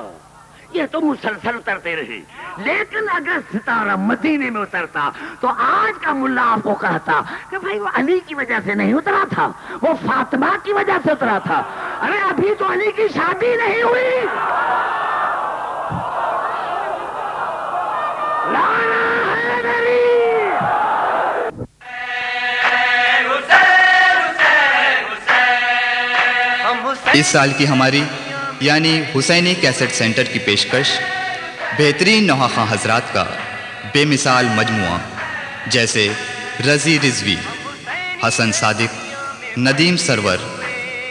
یہ تو مسلسل اترتے رہے, لیکن اگر ستارہ مدینے میں اترتا تو آج کا ملا آپ کو کہتا کہ بھائی وہ علی کی وجہ سے نہیں اترا تھا, وہ فاطمہ کی وجہ سے اترا تھا. ارے ابھی تو علی کی شادی نہیں ہوئی. لانا حیدری. اس سال کی ہماری یعنی حسینی کیسٹ سینٹر کی پیشکش بہترین نواخواں حضرات کا بے مثال مجموعہ جیسے رضی رضوی, حسن صادق, ندیم سرور,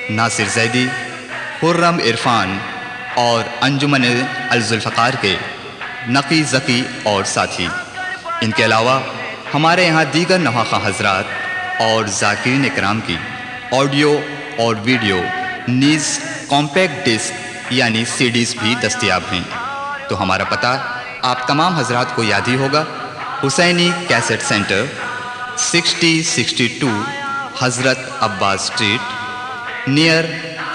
ناصر زیدی, خرم عرفان اور انجمن الذوالفقار کے نقی ذکی اور ساتھی. ان کے علاوہ ہمارے یہاں دیگر نواخواں حضرات اور ذاکرین اکرام کی آڈیو اور ویڈیو نیز کمپیکٹ ڈسک یعنی سی ڈیز بھی دستیاب ہیں. تو ہمارا پتہ آپ تمام حضرات کو یاد ہی ہوگا, حسینی کیسٹ سینٹر 6062 حضرت عباس اسٹریٹ نیئر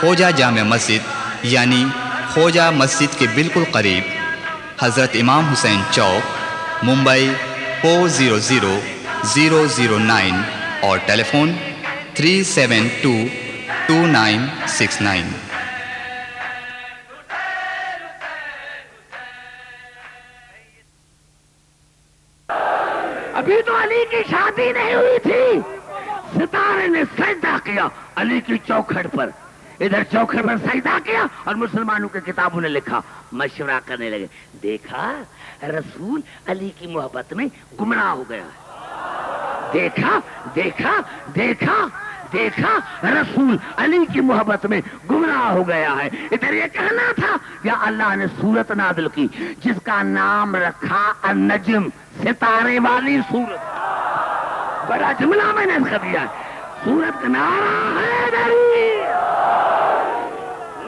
خوجہ جامع مسجد یعنی خوجہ مسجد کے بالکل قریب, حضرت امام حسین چوک, ممبئی 400009 اور ٹیلی فون 3722969. ابھی تو علی کی شادی نہیں ہوئی تھی, ستارے نے سجدہ کیا علی کی چوکھٹ پر. ادھر چوکھٹ پر سجدہ کیا اور مسلمانوں کے کتابوں نے لکھا, مشورہ کرنے لگے. دیکھا رسول علی کی محبت میں گمراہ ہو گیا ہے. دیکھا دیکھا دیکھا دیکھا رسول علی کی محبت میں گمراہ ہو گیا ہے. ادھر یہ کہنا تھا یا اللہ نے سورت نازل کی جس کا نام رکھا النجم, ستارے والی سورت. بڑا جملہ میں نے کر دیا, سورت کا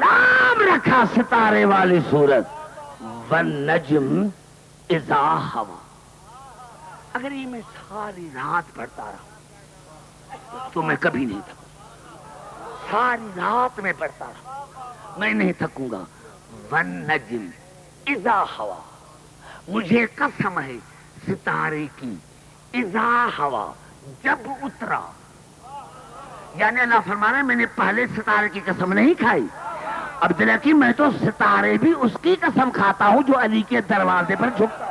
نام رکھا ستارے والی سورت, والنجم اذا ہوا. اگر یہ میں ساری رات پڑھتا رہا تو میں کبھی نہیں تھکوں. ساری رات میں پڑھتا رہا, میں نہیں تھکوں گا. والنجم اذا ہوا, مجھے قسم ہے ستارے کی, اذا ہوا جب اترا. یعنی اللہ فرمانا ہے میں نے پہلے ستارے کی قسم نہیں کھائی. عبداللہ کی میں تو ستارے بھی اس کی قسم کھاتا ہوں جو علی کے دروازے پر جھکتا.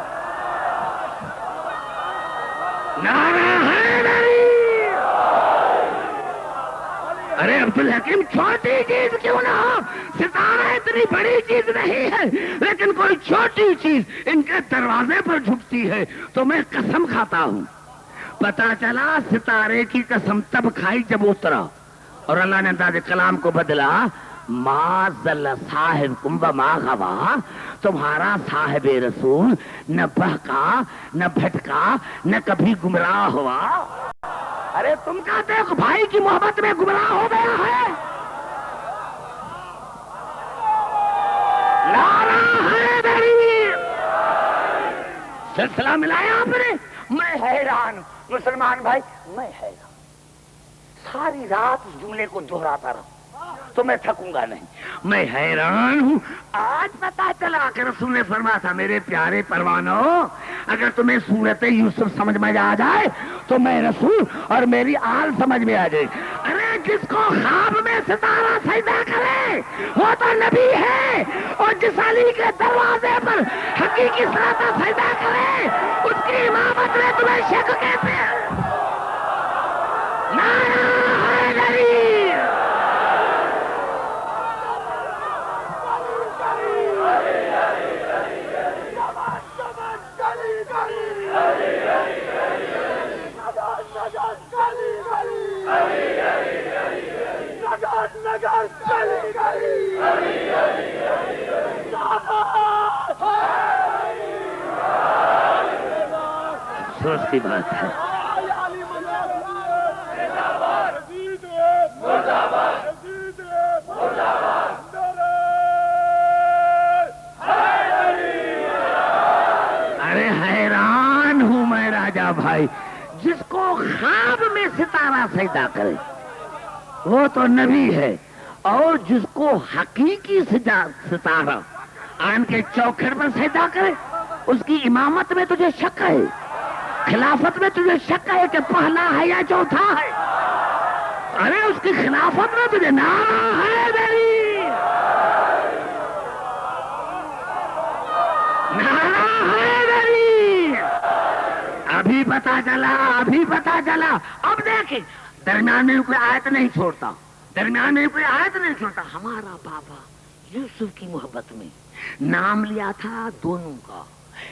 ارے عبدالحکیم چھوٹی چیز کیوں نہ ہو, ستارہ اتنی بڑی چیز نہیں ہے, لیکن کوئی چھوٹی چیز ان کے دروازے پر جھکتی ہے تو میں قسم کھاتا ہوں. پتا چلا ستارے کی قسم تب کھائی جب اترا, اور اللہ نے انداز کلام کو بدلا. ما ضل صاحبکم وما غوا, تمہارا صاحب رسول نہ بہکا نہ بھٹکا نہ کبھی گمراہ ہوا. ارے تم کہتے ہو بھائی کی محبت میں گمراہ ہو گیا ہے. نعرہ حیدری. سلسلہ ملایا آپ نے. میں حیران ہوں مسلمان بھائی, میں حیران. ساری رات اس جملے کو دہراتا رہا تو میں تھکوں گا نہیں. میں حیران ہوں. آج پتا چلا کہ رسول نے فرمایا تھا میرے پیارے پروانوں, اگر تمہیں سورت یوسف سمجھ میں آ جائے تو میں رسول اور میری آل سمجھ میں آ جائے. ارے جس کو خواب میں ستارہ سجدہ کرے وہ تو نبی ہے, اور جس علی کے دروازے پر حقیقی صلاۃ سجدہ کرے اس کی امامت میں تمہیں شک کہتے ہیں. نعرہ حیدری. سی بات ہے. ارے حیران ہوں میں راجا بھائی، جس کو خواب میں ستارہ سجدہ کرے وہ تو نبی ہے، اور جس کو حقیقی ستارہ آن کے چوکھٹ پر سجدہ کرے اس کی امامت میں تجھے شک ہے، خلافت میں تجھے شک ہے کہ پہلا ہے یا چوتھا ہے. ارے اس کی خلافت میں تجھے نعرہ حیدری، نعرہ حیدری. ابھی پتا چلا، ابھی پتا چلا. اب دیکھیں درمیان میں کوئی آیت نہیں چھوڑتا، درمیان میں کوئی آیت نہیں چھوڑتا. ہمارا بابا یوسف کی محبت میں نام لیا تھا دونوں کا،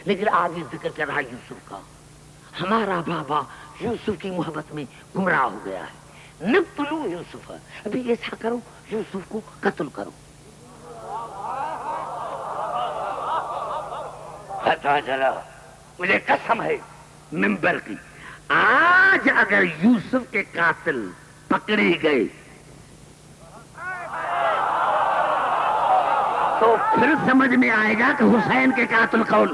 لیکن آگے ذکر کر رہا یوسف کا. ہمارا بابا یوسف کی محبت میں گمراہ ہو گیا ہے. نقتلوا یوسف، ابھی ایسا کرو یوسف کو قتل کرو. پتا چلا، مجھے قسم ہے منبر کی، آج اگر یوسف کے قاتل پکڑے گئے تو پھر سمجھ میں آئے گا کہ حسین کے قاتل کون.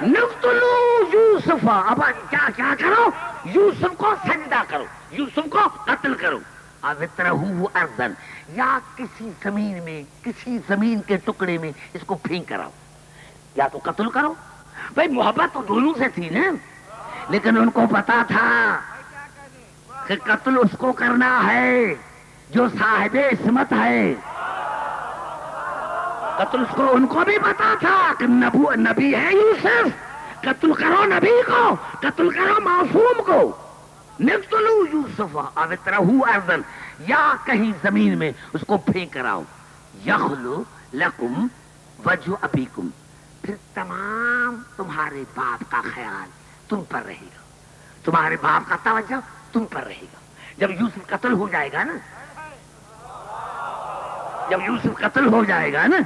نقتلوا یوسف، اب کیا کرو؟ یوسف کو سجدہ کرو، یوسف کو قتل کرو. اوِترہو ارضاً، یا کسی زمین میں، کسی زمین کے ٹکڑے میں اس کو پھینک کراؤ، یا تو قتل کرو. بھائی محبت تو دونوں سے تھی نا، لیکن ان کو پتا تھا کہ قتل اس کو کرنا ہے جو صاحب عصمت ہے. قتل اس کو، ان کو بھی پتا تھا کہ نبی ہے یوسف، قتل کرو نبی کو، قتل کرو معصوم کو. نقتلوا یوسف اوِترہو ارضاً، یا کہیں زمین میں اس کو پھینک کراؤ. یخلو لکم وجہ ابیکم، پھر تمام تمہارے باپ کا خیال تم پر رہے گا، تمہارے باپ کا توجہ تم پر رہے گا. جب یوسف قتل ہو جائے گا نا، جب یوسف قتل ہو جائے گا نا،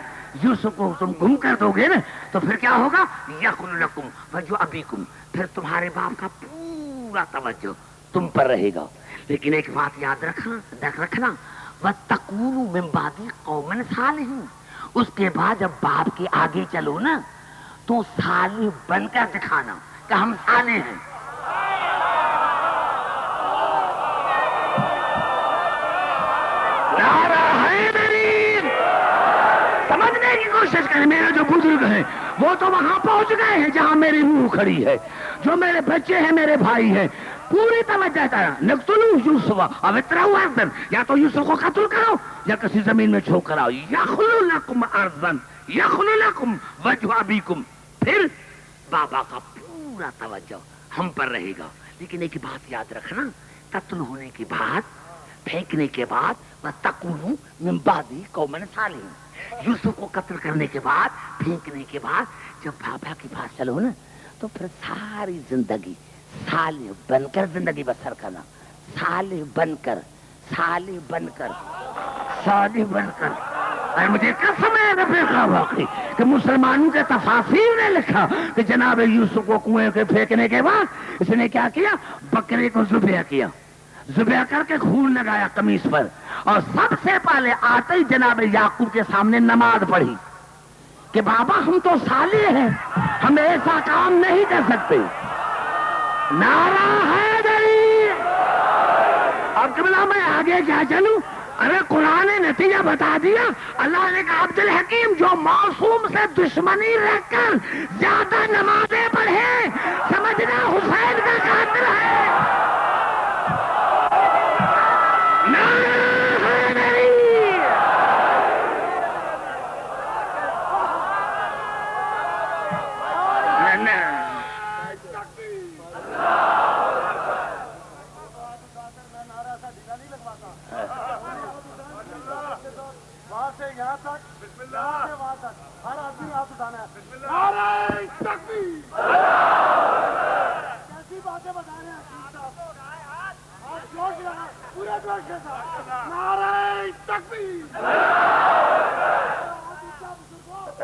یوسف کو تم گم کر دو گے نا، تو پھر کیا ہوگا؟ یخلو لکم وجہ ابیکم، پھر تمہارے باپ کا پورا توجہ تم پر رہے گا. لیکن ایک بات یاد رکھنا، وَتَّقُولُوا مِن بَعْدِي قَوْمًا صَالِحِينَ، اس کے بعد جب باپ کے آگے چلو نا تو صالح بن کر دکھانا کہ ہم صالح ہیں. سمجھنے کی کوشش کریں. میرے جو بزرگ ہیں وہ تو وہاں پہنچ گئے ہیں جہاں میری روح کھڑی ہے. جو میرے بچے ہیں، میرے بھائی ہیں، پوری توجہ کرا. نقتلوا یوسف اوِترہو ارضاً، یا تو یوسف کو قتل کرو یا کسی زمین میں چھوڑ کر آؤ. یخلو لکم ارضاً یخلو لکم وجہ ابیکم، پھر بابا کا پورا توجہ ہم پر رہے گا. لیکن ایک بات یاد رکھنا، قتل ہونے کے بعد، پھینکنے کے بعد، وَتَّقُولُوا مِن بَعْدِی قَوْمًا صَالِحِینَ، یوسف کو قتل کرنے کے بعد، پھینکنے کے بعد جب بابا کے پاس چلو نا تو پھر ساری زندگی صالح بن کر زندگی بسر کرنا. صالح بن کر، صالح بن کر، صالح بن کر. اور مجھے قسم ہے رفیقہ واقعی کہ مسلمانوں کے تفاسیر نے لکھا کہ جناب یوسف کو کنویں کے پھینکنے کے بعد اس نے کیا کیا؟ بکرے کو ذبح کیا، ذبح کر کے خون لگایا قمیص پر، اور سب سے پہلے آتے ہی جناب یعقوب کے سامنے نماز پڑھی کہ بابا ہم تو صالح ہیں، ہم ایسا کام نہیں کر سکتے. نعرہ حیدری. اب قبلہ میں آگے کیا چلوں؟ ارے قرآن نے نتیجہ بتا دیا. اللہ نے کہا عبد الحکیم جو معصوم سے دشمنی رکھ کر زیادہ نمازیں پڑھے سمجھنا حسین کا قاتل ہے.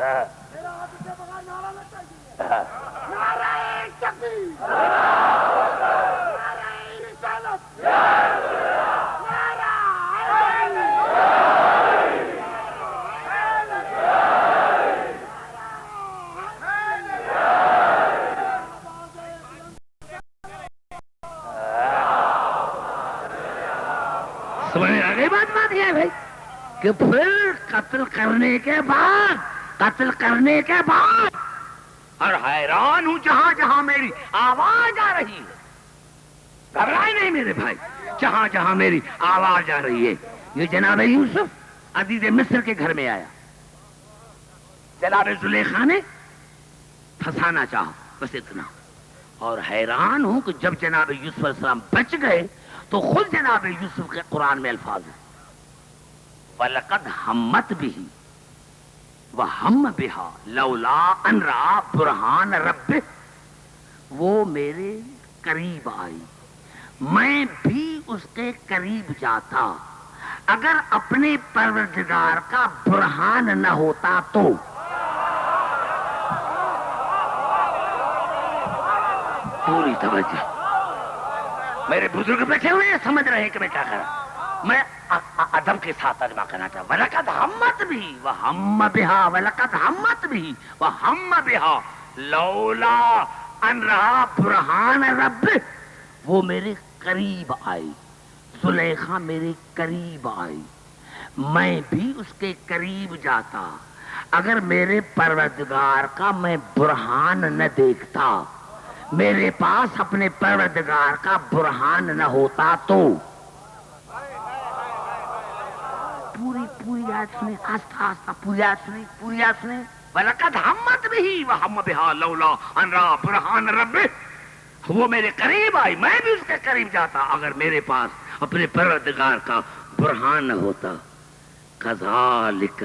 میرا ہاتھ سے بغیر نعرہ لگتا ہے نعرہ تکبیر نعرہ رسالت نعرہ سمجھ آگے بات یہ ہے بھائی کہ پھر قتل کرنے کے بعد اور حیران ہوں جہاں جہاں میری آواز آ رہی ہے، گھبرائے نہیں میرے بھائی، جہاں جہاں میری آواز آ رہی ہے. یہ جناب یوسف عزیز مصر کے گھر میں آیا، جناب زلیخا نے پھنسانا چاہا، بس اتنا. اور حیران ہوں کہ جب جناب یوسف علیہ السلام بچ گئے تو خود جناب یوسف کے قرآن میں الفاظ ہیں وَلَقَدْ ہَمَّتْ بِهِ وَهَمَّ بِهَا لَوْلَا أَنْ رَأَىٰ بُرْهَانَ رَبِّهِ. وہ میرے قریب آئی، میں بھی اس کے قریب جاتا اگر اپنے پروردگار کا برہان نہ ہوتا تو. پوری توجہ، میرے بزرگ بیٹھے ہوئے سمجھ رہے ہیں کہ میں کیا کر رہا. میں ادب کے ساتھ ترجمہ کرنا چاہتا ہوں. وَلَقَدْ ہَمَّتْ بِهِ وَهَمَّ بِهَا وَلَقَدْ هَمَّتْ بِهِ وَهَمَّ بِهَا لَوْلَا أَنْ رَأَىٰ بُرْهَانَ رَبِّهِ. وہ میرے قریب آئی، زلیخا میرے قریب آئی، میں بھی اس کے قریب جاتا اگر میرے پروردگار کا میں برہان نہ دیکھتا، میرے پاس اپنے پروردگار کا برہان نہ ہوتا تو. پوری آیت سنیں، آستہ آستہ پوری آیت سنیں. وَلَقَدْ ہَمَّتْ بِهِ وَهَمَّ بِهَا لَوْلَا أَنْ رَأَىٰ بُرْهَانَ رَبِّهِ. وہ میرے قریب آئی، میں بھی اس کے قریب جاتا اگر میرے پاس اپنے پروردگار کا برہان نہ ہوتا. كَذَٰلِكَ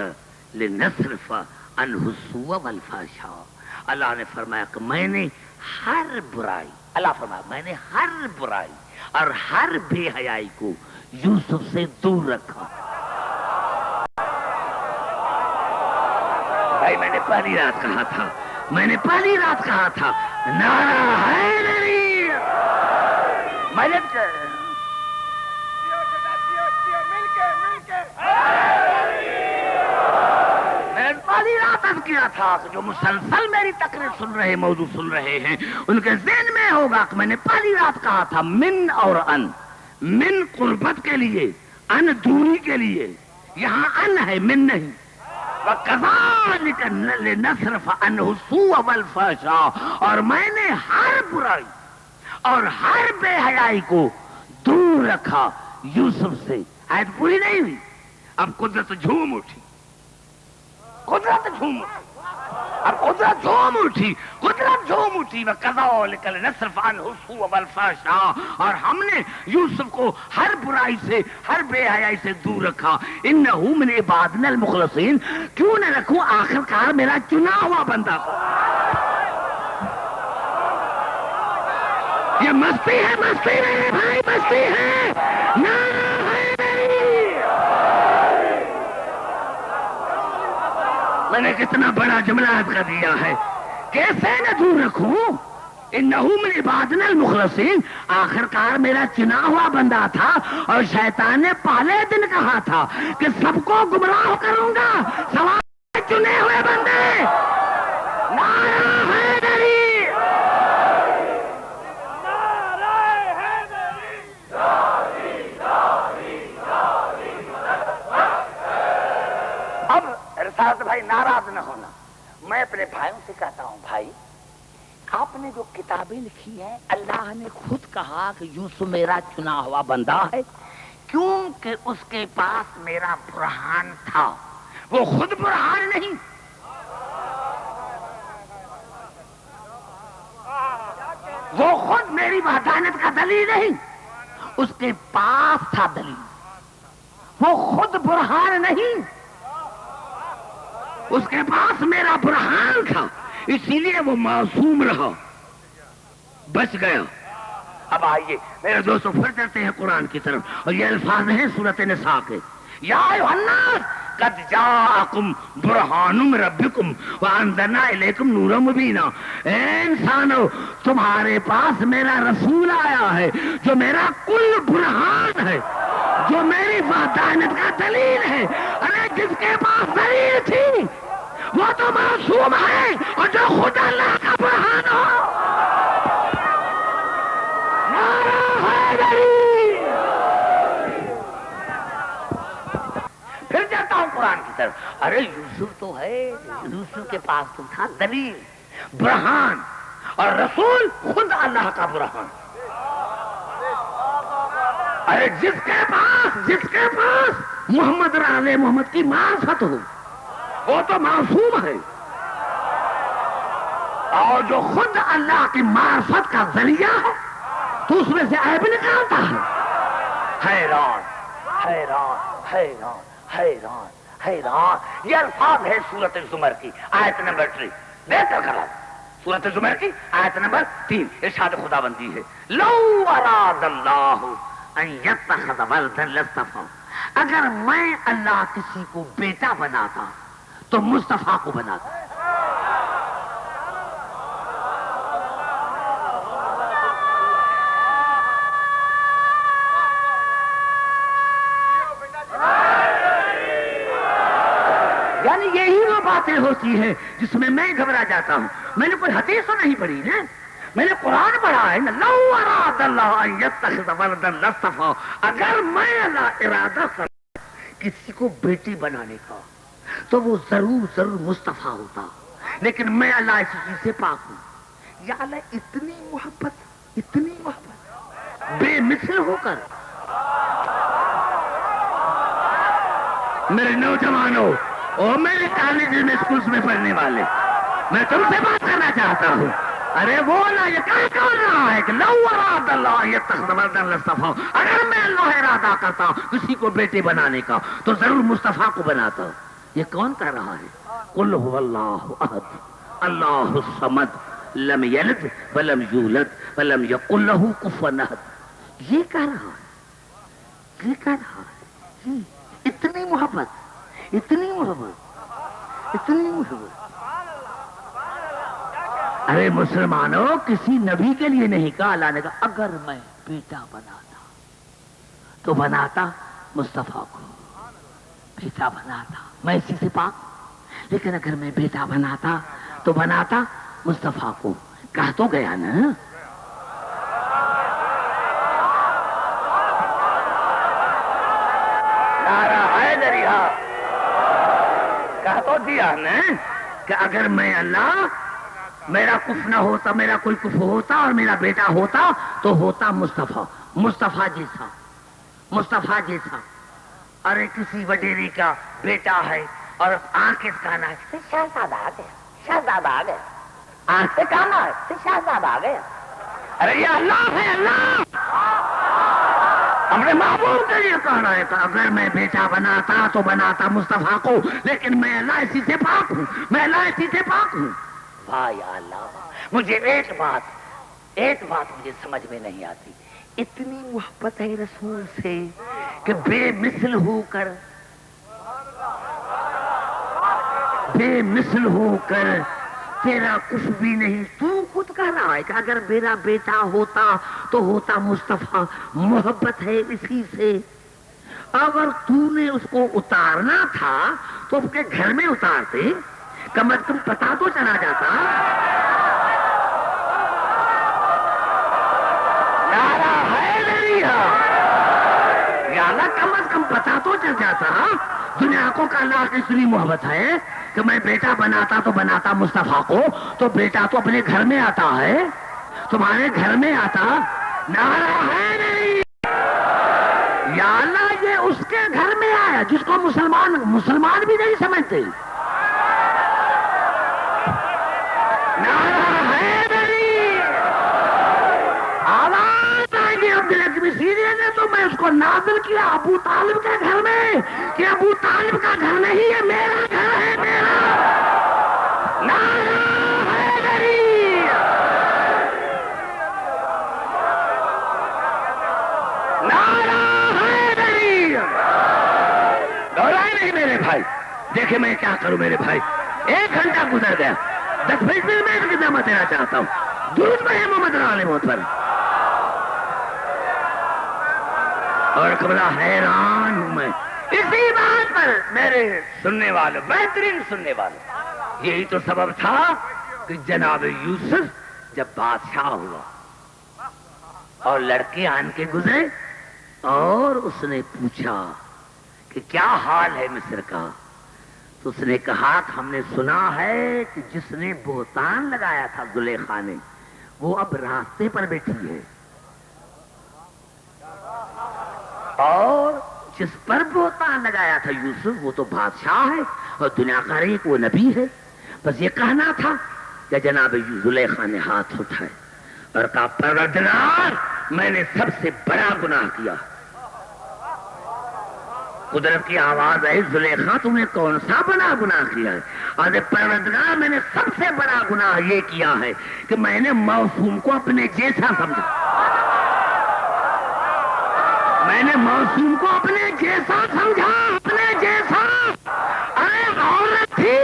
لِنَصْرِفَ عَنْهُ السُّوءَ وَالْفَحْشَاءَ. اللہ نے فرمایا کہ میں نے ہر برائی، اللہ فرمایا میں نے ہر برائی اور ہر بے حیائی کو یوسف سے دور رکھا. بھائی میں نے پہلی رات کہا تھا نعرہ حیدری. میں نے پہلی رات عرض کیا تھا کہ جو مسلسل میری تقریر سن رہے، موضوع سن رہے ہیں، ان کے ذہن میں ہوگا کہ میں نے پہلی رات کہا تھا من اور ان. من قربت کے لیے، ان دوری کے لیے. یہاں ان ہے، من نہیں. وَكَذَٰلِكَ لِنَصْرِفَ عَنْهُ السُّوءَ وَالْفَحْشَاءَ. اور میں نے ہر برائی اور ہر بے حیائی کو دور رکھا یوسف سے. آیت پوری نہیں ہوئی. اب قدرت جھوم اٹھی. وَكَذَٰلِكَ لِنَصْرِفَ عَنْهُ السُّوءَ وَالْفَحْشَاءَ. اور ہم نے یوسف کو ہر برائی سے، ہر بے حیائی سے دور رکھا. إِنَّهُ مِنْ عِبَادِنَا الْمُخْلَصِينَ. کیوں نہ رکھوں آخر کار میرا چنا ہوا بندہ کو. یہ مستی ہے، مستی میرے بھائی، مستی ہے. میں نے کتنا بڑا جملہ آپ کا دیا ہے. کیسے نہ دور رکھوں؟ انہو من عبادنا المخلصین. آخر کار میرا چنا ہوا بندہ تھا اور شیطان نے پہلے دن کہا تھا کہ سب کو گمراہ کروں گا سوائے چنے ہوئے بندے. نعرہ حیدری. بھائی ناراض نہ ہونا. میں اپنے بھائیوں سے کہتا ہوں، بھائی آپ نے جو کتابیں لکھی ہیں، اللہ نے خود کہا کہ یوسف میرا چنا ہوا بندہ ہے کیونکہ اس کے پاس میرا برہان تھا. وہ خود برہان نہیں، وہ خود میری وحدانیت کا دلیل نہیں، اس کے پاس تھا دلیل. وہ خود برہان نہیں، اس کے پاس میرا برہان تھا، اسی لیے وہ معصوم رہا، بچ گیا. اب آئیے میرے دوستوں پھر چلتے ہیں قرآن کی طرف، اور یہ الفاظ ہیں سورۃ نساء کے. یا ایھا الناس قد جاءکم برہان من ربکم وانزلنا الیکم نورا مبینا. اے انسانو تمہارے پاس میرا رسول آیا ہے جو میرا کل برہان ہے، جو میری وحدانیت کا دلیل ہے. ارے جس کے پاس دلیل تھی وہ تو معصوم ہے، اور جو خود اللہ کا برہان ہو. نعرہ حیدری. پھر جاتا ہوں قرآن کی طرف. ارے یوسف تو ہے، یوسف کے پاس تو تھا دلیل، برہان، اور رسول خود اللہ کا برہان. ارے جس کے پاس محمد علیہ محمد کی معرفت ہو وہ تو معصوم ہے، اور جو خود اللہ کی معرفت کا ذریعہ ہے تو اس میں سے عیب نکالتا ہے. حیران حیران حیران حیران حیران. یہ الفاظ ہے سورۃ الزمر کی آیت نمبر 3. دیکھ کر کرا سورۃ الزمر کی آیت نمبر 3. ارشاد خداوندی ہے لو اراد اللہ ان یتخذ ولدا لاصطفیٰ. اگر میں اللہ کسی کو بیٹا بناتا تو مصطفیٰ کو بناتا. یعنی یہی وہ باتیں ہوتی ہیں جس میں میں گھبرا جاتا ہوں. میں نے کوئی حدیث تو نہیں پڑھی نا، میں نے قرآن پڑھا ہے نا. لو اراد اللہ ان یتخذ ولدا لاصطفیٰ. اگر میں اللہ ارادہ کر کسی کو بیٹی بنانے کا تو وہ ضرور مصطفیٰ ہوتا. لیکن میں اللہ اسی چیز سے پاک ہوں. یا اللہ اتنی محبت بے مثل ہو کر. میرے نوجوانوں اور میرے کالج میں اسکولس میں پڑھنے والے، میں تم سے بات کرنا چاہتا ہوں. ارے وہ اللہ یہ کہاں بول رہا ہے کہ لو اراد اللہ یتخذ ولدا لاصطفیٰ. اگر میں اللہ ارادہ کرتا کسی کو بیٹے بنانے کا تو ضرور مصطفیٰ کو بناتا. یہ کون کہہ رہا ہے؟ قل هو اللہ احد اللہ الصمد لم یلد ولم یولد ولم یکن له کفوا احد. یہ کہہ رہا ہے، یہ کہہ رہا ہے. اتنی محبت، اتنی محبت، اتنی محبت. ارے مسلمانوں کسی نبی کے لیے نہیں کہا. اللہ نے کہا اگر میں بیٹا بناتا تو بناتا مصطفیٰ کو. بیٹا بناتا میں اسی سے پاک ہوں. لیکن اگر میں بیٹا بناتا تو بناتا مصطفیٰ کو. کہا تو گیا نا. نعرہ حیدری. کہا تو دیا نا کہ اگر میں اللہ میرا کف نہ ہوتا، میرا کوئی کف ہوتا اور میرا بیٹا ہوتا تو ہوتا مصطفیٰ. مصطفیٰ جیسا، مصطفیٰ جیسا. ارے کسی وڈیری کا بیٹا ہے اور آنکھ کس کا نا ہے؟ شہزادہ آ گیا، شہزادہ آ گیا. آنکھ سے کہنا ہے شہزادہ آ گیا. ارے یہ اللہ ہے، اللہ اپنے محبوب کے لیے کہہ رہا ہے کہ اگر میں بیٹا بناتا تو بناتا مصطفیٰ کو. لیکن میں اللہ اسی سے پاک ہوں، میں اللہ اسی سے پاک ہوں. واہ یا اللہ. مجھے ایک بات مجھے سمجھ میں نہیں آتی. اتنی محبت ہے رسول سے کہ بے مثل ہو کر تیرا کچھ بھی نہیں. تو خود کہہ رہا ہے کہ اگر میرا بیٹا ہوتا تو ہوتا مصطفیٰ. محبت ہے اسی سے. اگر تو نے اس کو اتارنا تھا تو اس کے گھر میں اتارتے، کم از کم پتا تو چلا جاتا. نعرہ حیدری. یا اللہ کم از کم پتا تو چل جاتا. دنیا کو کہ اللہ کی اتنی محبت ہے کہ میں بیٹا بناتا تو بناتا مصطفیٰ کو. تو بیٹا تو اپنے گھر میں آتا ہے، تمہارے گھر میں آتا. نعرہ حیدری. یا اللہ یہ اس کے گھر میں آیا جس کو مسلمان بھی نہیں سمجھتے. نعرہ حیدری. آواز آئے گی عبد الحکیم سیریہ نے تو میں اس کو نازل کیا ابو طالب کے گھر میں کہ ابو طالب کا گھر نہیں ہے، میرا گھر ہے، میرا. نعرہ حیدری. نعرہ حیدری. دہرائے نہیں میرے بھائی دیکھیں میں کیا کروں میرے بھائی. 1 گھنٹہ گزر گیا, 10 منٹ میں خدمت دینا چاہتا ہوں. درود پڑھیں محمد علیہ محمد پر. اور بڑا حیران ہوں میں اسی بات پر میرے سننے والوں, بہترین سننے والوں. یہی تو سبب تھا کہ جناب یوسف جب بادشاہ ہوا اور لڑکے آن کے گزرے اور اس نے پوچھا کہ کیا حال ہے مصر کا, تو اس نے کہا کہ ہم نے سنا ہے کہ جس نے بہتان لگایا تھا زلیخا نے وہ اب راستے پر بیٹھی ہے, اور جس پر بہتان لگایا تھا یوسف وہ تو بادشاہ ہے اور دنیا کا ایک وہ نبی ہے. بس یہ کہنا تھا کہ جناب زلیخا نے ہاتھ اٹھائے اور کہا پروردگار میں نے سب سے بڑا گناہ کیا. قدرت کی آواز ہے زلیخا تم نے کون سا بڑا گناہ کیا ہے؟ اور پروردگار میں نے سب سے بڑا گناہ یہ کیا ہے کہ میں نے معصوم کو اپنے جیسا سمجھا. میں نے معصوم کو اپنے جیسا سمجھا, اپنے جیسا. ارے عورت تھی,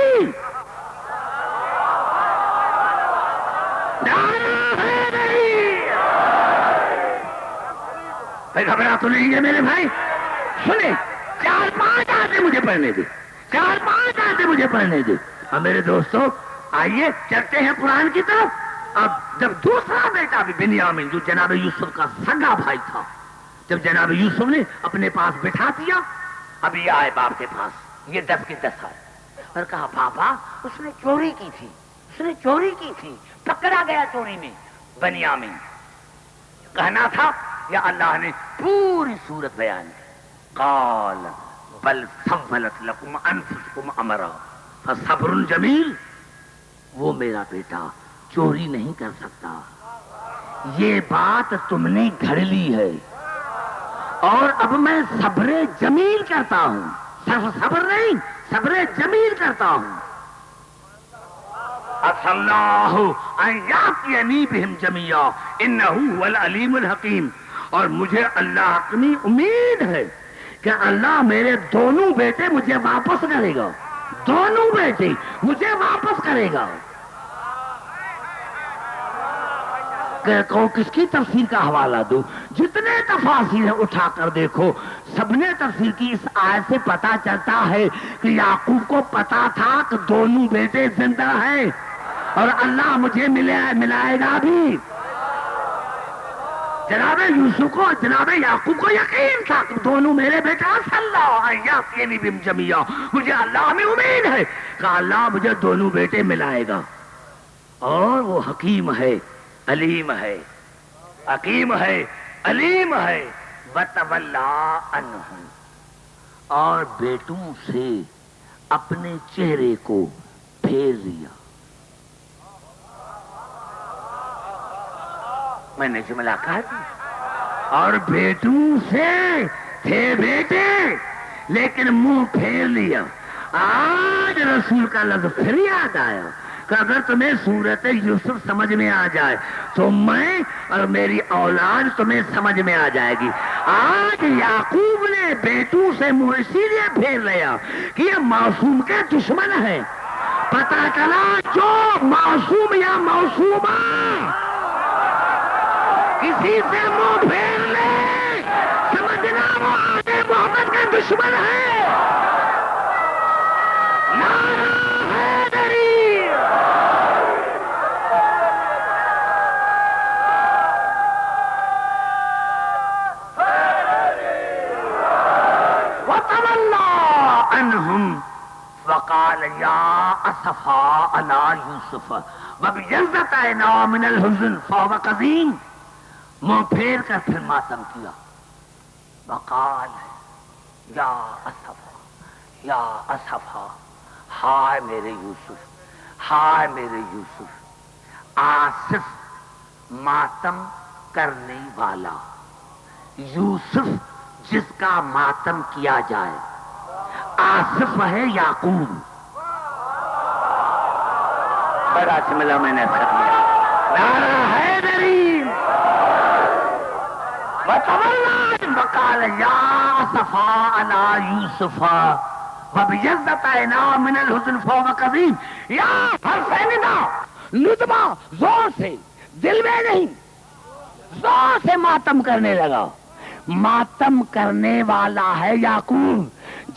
گھبرا تو نہیں ہے میرے بھائی. سنیں 4-5 آیتیں مجھے پڑھنے دے, 4-5 آیتیں مجھے پڑھنے دے. اور میرے دوستوں آئیے چلتے ہیں قرآن کی طرف. اب جب دوسرا بیٹا بھی بنیامین جو جناب یوسف کا سگا بھائی تھا, جب جناب یوسف نے اپنے پاس بٹھا دیا, اب یہ آئے باپ کے پاس, یہ 10 کے 10 آئے اور کہا پاپا اس نے چوری کی تھی, اس نے چوری کی تھی, پکڑا گیا چوری میں بنیامین. کہنا تھا یا اللہ نے پوری صورت بیان کی. قال بل سولت لکم انفسکم امرا فصبر جمیل. وہ میرا بیٹا چوری نہیں کر سکتا, یہ بات تم نے گھڑ لی ہے, اور اب میں صبر جمیل کرتا ہوں. صرف صبر نہیں, صبر جمیل کرتا ہوں. عسى الله ان يأتيني بهم جميعا انه هو العليم الحكيم. اور مجھے اللہ کی امید ہے کہ اللہ میرے دونوں بیٹے مجھے واپس کرے گا, دونوں بیٹے مجھے واپس کرے گا. کس کی تفسیر کا حوالہ دو؟ جتنے تفاسیر اٹھا کر دیکھو سب نے تفسیر کی اس آیت سے پتا چلتا ہے کہ یعقوب کو پتا تھا کہ دونوں بیٹے زندہ ہیں اور اللہ مجھے ملائے گا بھی. جناب یوسف کو, جناب یعقوب کو یقین تھا کہ دونوں میرے بیٹا صلی اللہ یأتینی بہم جمیعا, مجھے اللہ میں امید ہے کہ اللہ مجھے دونوں بیٹے ملائے گا. اور وہ حکیم ہے, علیم ہے, حکیم ہے, علیم ہے. وَتَوَلَّىٰ عَنْهُمْ, اور بیٹوں سے اپنے چہرے کو پھیر دیا. میں نے جملہ کہا تھا, اور بیٹوں سے تھے بیٹے لیکن منہ پھیر لیا. آج رسول کا لفظ پھر یاد آیا کہ اگر تمہیں صورت یوسف سمجھ میں آ جائے تو میں اور میری اولاد تمہیں سمجھ میں آ جائے گی. آج یعقوب نے بیٹوں سے منہ اسی لیے پھیر لیا کہ یہ معصوم کے دشمن ہے. پتا چلا جو معصوم یا معصومہ کسی سے منہ پھیر لے سمجھنا وہ آگے محمد کا دشمن ہے. نعرہ حیدری. وَتَوَلَّىٰ عَنْهُمْ وَقَالَ يَا أَسَفَىٰ عَلَىٰ يُوسُفَ وَابْيَضَّتْ عَيْنَاهُ مِنَ الْحُزْنِ فَهُوَ كَظِيمٌ. منہ پھیر کر پھر ماتم کیا. وقال یا اسفا, یا اسفا, ہائے میرے یوسف, ہائے میرے یوسف. آصف ماتم کرنے والا, یوسف جس کا ماتم کیا جائے. آصف ہے یعقوب. بڑا جملہ میں نے کر لیا. نعرہ حیدری. وَتَوَلَّىٰ وَقَالَ يَا أَسَفَىٰ عَلَىٰ يُوسُفَ وَبِيَضَّتَيْنَا مِنَ الْحُزْنِ فَهُوَ كَظِيمٌ یا حسیننا، ندبہ زور سے، دل میں نہیں، زور سے ماتم کرنے لگا. ماتم کرنے والا ہے یعقوب،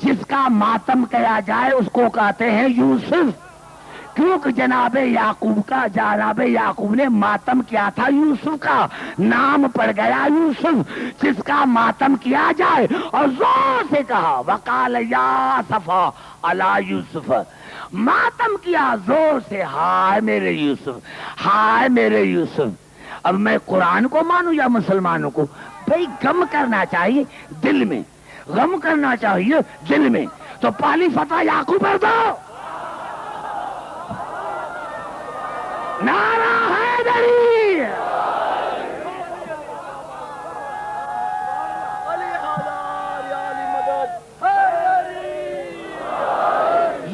جس کا ماتم کیا جائے اس کو کہتے ہیں یوسف، کیونکہ جناب یعقوب نے ماتم کیا تھا یوسف کا، نام پڑ گیا یوسف، جس کا ماتم کیا جائے. اور زور سے کہا وقال یا صفا علی یوسف، ماتم کیا زور سے، ہائے میرے یوسف، ہائے میرے یوسف. اب میں قرآن کو مانوں یا مسلمانوں کو؟ بھئی غم کرنا چاہیے دل میں، غم کرنا چاہیے دل میں. تو پہلی فتح یعقوب پر دو، نعرہ حیدری.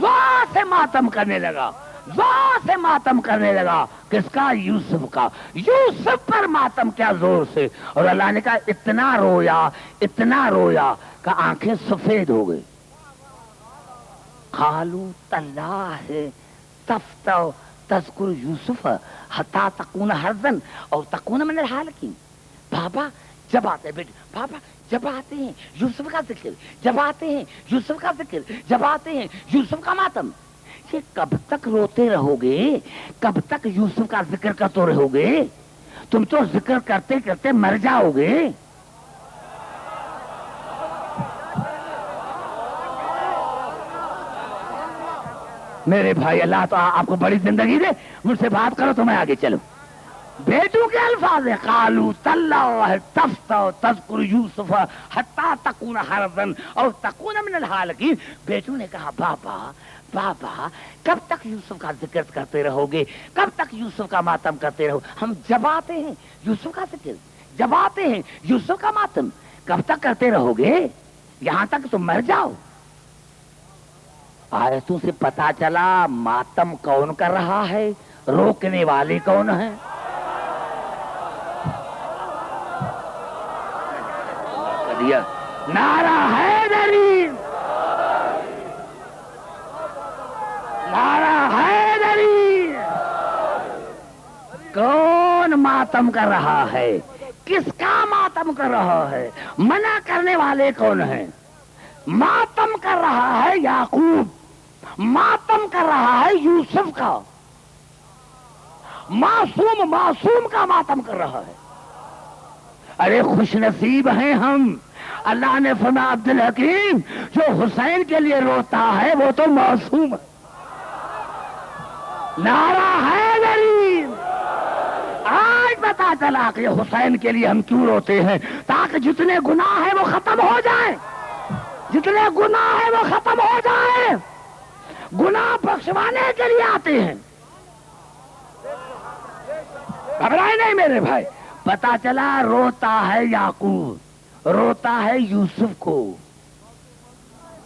زور سے ماتم کرنے لگا، زور سے ماتم کرنے لگا. کس کا؟ یوسف کا. یوسف پر ماتم کیا زور سے. اور اللہ نے کہا اتنا رویا، اتنا رویا کہ آنکھیں سفید ہو گئی. قالوا تاللہ تفتح تذکر یوسف حتی تکون حرزا اور تکون من الحالکین. بابا جب آتے ہیں بیٹے، بابا جب آتے ہیں یوسف کا ذکر، جب آتے ہیں یوسف کا ذکر، جب آتے ہیں یوسف کا ماتم. یہ کب تک روتے رہو گے؟ کب تک یوسف کا ذکر کرتے رہو گے؟ تم تو ذکر کرتے کرتے مر جاؤ گے. میرے بھائی اللہ تو آپ کو بڑی زندگی دے، مجھ سے بات کرو تو میں آگے چلوں. بیٹوں کے الفاظ ہیں قالوا تاللہ تفتح تذکر یوسف حتی تکون حرزا اور تکون من الحالکین. بیٹوں نے کہا بابا بابا کب تک یوسف کا ذکر کرتے رہو گے؟ کب تک یوسف کا ماتم کرتے رہو؟ ہم جب آتے ہیں یوسف کا ذکر، جب آتے ہیں یوسف کا ماتم، کب تک کرتے رہو گے؟ یہاں تک تم مر جاؤ. آیتوں سے پتا چلا ماتم کون کر رہا ہے، روکنے والے کون ہیں. نعرہ حیدری، نعرہ حیدری. کون ماتم کر رہا ہے؟ کس کا ماتم کر رہا ہے؟ منع کرنے والے کون ہیں؟ ماتم کر رہا ہے یعقوب، ماتم کر رہا ہے یوسف کا. معصوم کا ماتم کر رہا ہے. ارے خوش نصیب ہیں ہم. اللہ نے فرمایا عبد الحکیم جو حسین کے لیے روتا ہے وہ تو معصوم ہے. نعرہ حیدری. آج پتا چلا کہ حسین کے لیے ہم کیوں روتے ہیں، تاکہ جتنے گناہ ہیں وہ ختم ہو جائیں، جتنے گناہ ہیں وہ ختم ہو جائیں. گناہ بخشوانے کے لیے آتے ہیں. گھبرائے نہیں میرے بھائی. پتا چلا روتا ہے یعقوب، روتا ہے یوسف کو.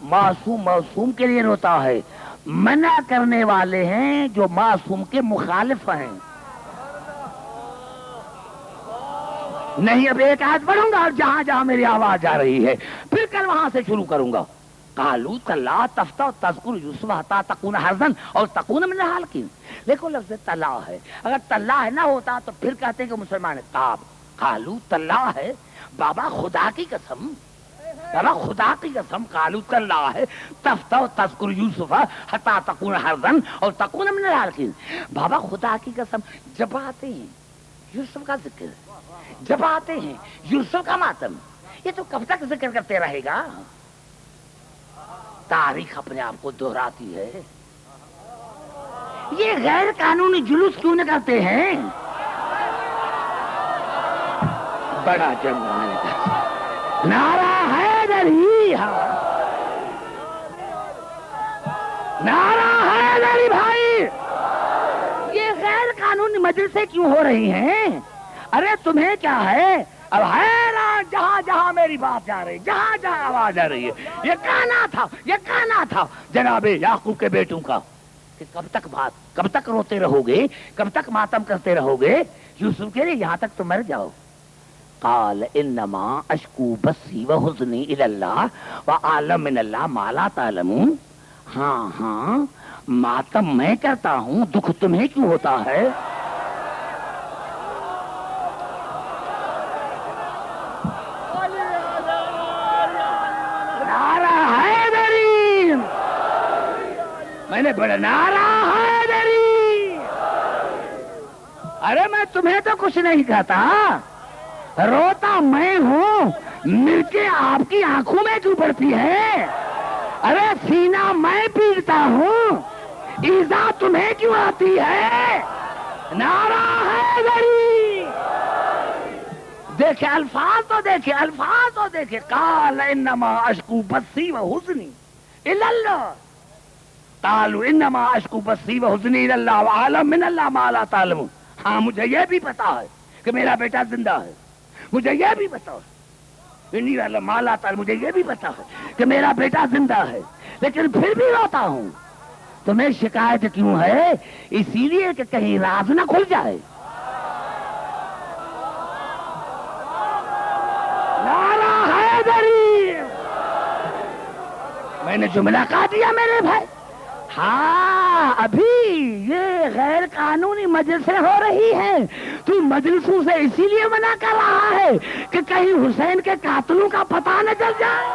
معصوم کے لیے روتا ہے. منع کرنے والے ہیں جو معصوم کے مخالف ہیں. نہیں اب ایک آیت پڑھوں گا اور جہاں جہاں میری آواز جا رہی ہے پھر کل وہاں سے شروع کروں گا. قالوا تاللہ تفتح تذکر یوسف حتی تکون حرزا اور تکون من الحالکین. دیکھو لفظ تلا ہے، اگر تلا ہے نہ ہوتا تو پھر کہتے ہیں کہ مسلمان تاب. قالوا تلا ہے، بابا خدا کی قسم، بابا خدا کی قسم. قالوا تلا ہے تفتح تذکر یوسف حتی تکون حرزا اور تکون من الحالکین. بابا خدا کی قسم جب آتے ہیں یوسف کا ذکر، جب آتے ہیں یوسف کا ماتم، یہ تو کب تک ذکر کرتے رہے گا؟ تاریخ اپنے آپ کو دہراتی ہے. یہ غیر قانونی جلوس کیوں نہ کرتے ہیں؟ بڑا جمع نعرہ حیدری، نعرہ حیدری. بھائی یہ غیر قانونی مجلسیں کیوں ہو رہی ہیں؟ ارے تمہیں کیا ہے؟ اب حیران جہاں جہاں میری بات جا رہی، جہاں جہاں آواز آ رہی ہے. یہ کہنا تھا جناب یعقوب کے بیٹوں کا کہ کب تک کب تک روتے رہو گے، کب تک ماتم کرتے رہو گے یوسف کے لیے؟ یہاں تک تو مر جاؤ. قال انما اشکو بثی وحزنی الی اللہ واعلم من اللہ ما لا تعلمون. ہاں ہاں ماتم میں کرتا ہوں، دکھ تمہیں کیوں ہوتا ہے؟ نعرہ حیدری، میں نے بڑا نعرہ حیدری. ارے میں تمہیں تو کچھ نہیں کہتا، روتا میں ہوں، مرچیں آپ کی آنکھوں میں کیوں پڑتی ہے؟ ارے سینہ میں پیٹتا ہوں، ایذا تمہیں کیوں آتی ہے؟ نعرہ حیدری. دیکھے الفاظ تو دیکھے، الفاظ تو دیکھے. قال انما اشکو بثی وحزنی الی اللہ، قالوا انما اشکو بثی وحزنی الی اللہ واعلم من اللہ ما لا تعلمون. ہاں مجھے یہ بھی پتا ہے کہ میرا بیٹا زندہ ہے، مجھے یہ بھی پتا ہے انی اللہ ما لا تعلمون، مجھے یہ بھی پتا ہے کہ میرا بیٹا زندہ ہے، لیکن پھر بھی روتا ہوں. تمہیں شکایت کیوں ہے؟ اسی لیے کہ کہیں راز نہ کھل جائے. نعرہ حیدری. میں نے جملہ کہا دیا میرے بھائی. ہاں ابھی یہ غیر قانونی مجلسیں ہو رہی ہیں، تو مجلسوں سے اسی لیے منع کر رہا ہے کہ کہیں حسین کے قاتلوں کا پتہ نہ چل جائے.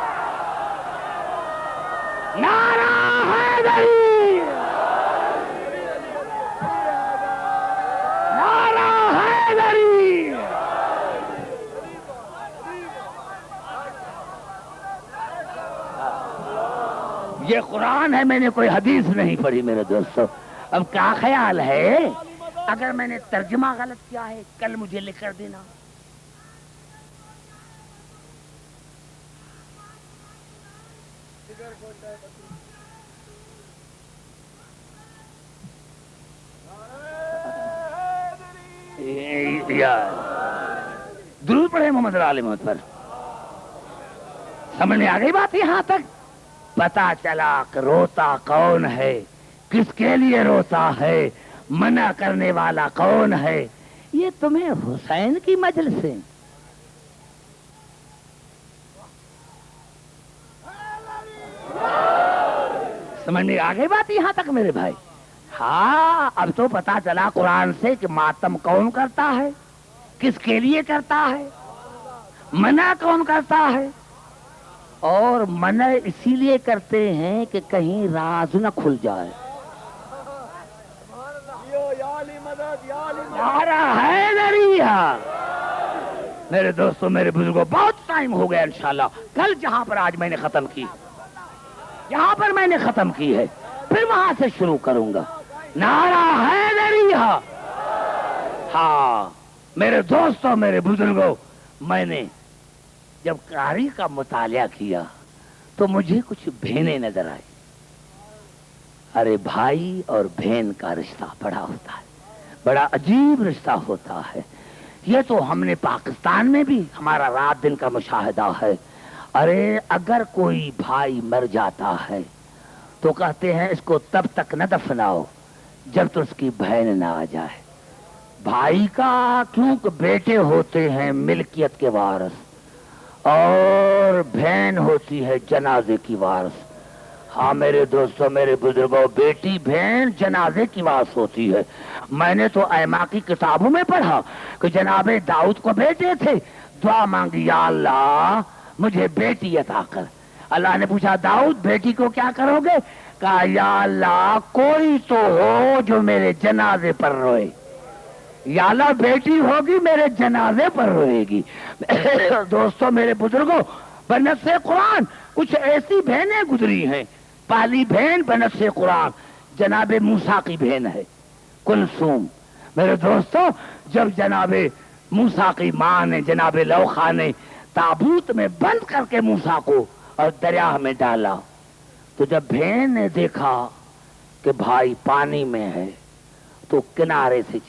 نعرہ حیدری، نعرہ حیدری. یہ قرآن ہے، میں نے کوئی حدیث نہیں پڑھی میرے دوستو. اب کیا خیال ہے اگر میں نے ترجمہ غلط کیا ہے کل مجھے لکھ کر دینا. درود پڑھے محمد علی محمد پر. سمجھ میں آ گئی بات یہاں تک؟ پتا چلا کہ روتا کون ہے، کس کے لیے روتا ہے، منع کرنے والا کون ہے. یہ تمہیں حسین کی مجلسیں. سمجھ میں آ گئی بات یہاں تک میرے بھائی؟ ہاں اب تو پتا چلا قرآن سے کہ ماتم کون کرتا ہے، کس کے لیے کرتا ہے، منع کون کرتا ہے. اور منع اسی لیے کرتے ہیں کہ کہیں راز نہ کھل جائے. نعرہ حیدری. میرے دوستوں میرے بزرگوں بہت ٹائم ہو گیا. انشاءاللہ کل جہاں پر آج میں نے ختم کی، یہاں پر میں نے ختم کی ہے، پھر وہاں سے شروع کروں گا. نعرہ حیدری. ہاں میرے دوستوں میرے بزرگوں، میں نے جب قاری کا مطالعہ کیا تو مجھے کچھ بہنیں نظر آئی. ارے بھائی اور بہن کا رشتہ بڑا ہوتا ہے، بڑا عجیب رشتہ ہوتا ہے. یہ تو ہم نے پاکستان میں بھی ہمارا رات دن کا مشاہدہ ہے. ارے اگر کوئی بھائی مر جاتا ہے تو کہتے ہیں اس کو تب تک نہ دفناؤ جب تو اس کی بہن نہ آ جائے. بھائی کا کیونکہ بیٹے ہوتے ہیں ملکیت کے وارث اور بہن ہوتی ہے جنازے کی وارث. ہاں میرے دوستوں میرے بزرگوں، بیٹی بہن جنازے کی وارث ہوتی ہے. میں نے تو ایما کی کتابوں میں پڑھا کہ جناب داؤد کو بیٹے تھے، دعا مانگی یا اللہ مجھے بیٹی عطا کر. اللہ نے پوچھا داؤد بیٹی کو کیا کرو گے؟ کہا یا اللہ کوئی تو ہو جو میرے جنازے پر روئے. یا اللہ بیٹی ہوگی میرے جنازے پر روئے گی. دوستوں میرے بزرگوں، بنت سے قرآن کچھ ایسی بہنیں گزری ہیں. پہلی بہن بنت سے قرآن جناب موسیٰ کی بہن ہے، کلثوم. میرے دوستوں جب جناب موسیٰ کی ماں نے جناب لوخا نے تابوت میں بند کر کے موسیٰ کو اور دریا میں ڈالا تو جب بہن نے دیکھا کہ بھائی پانی میں ہے تو کنارے سے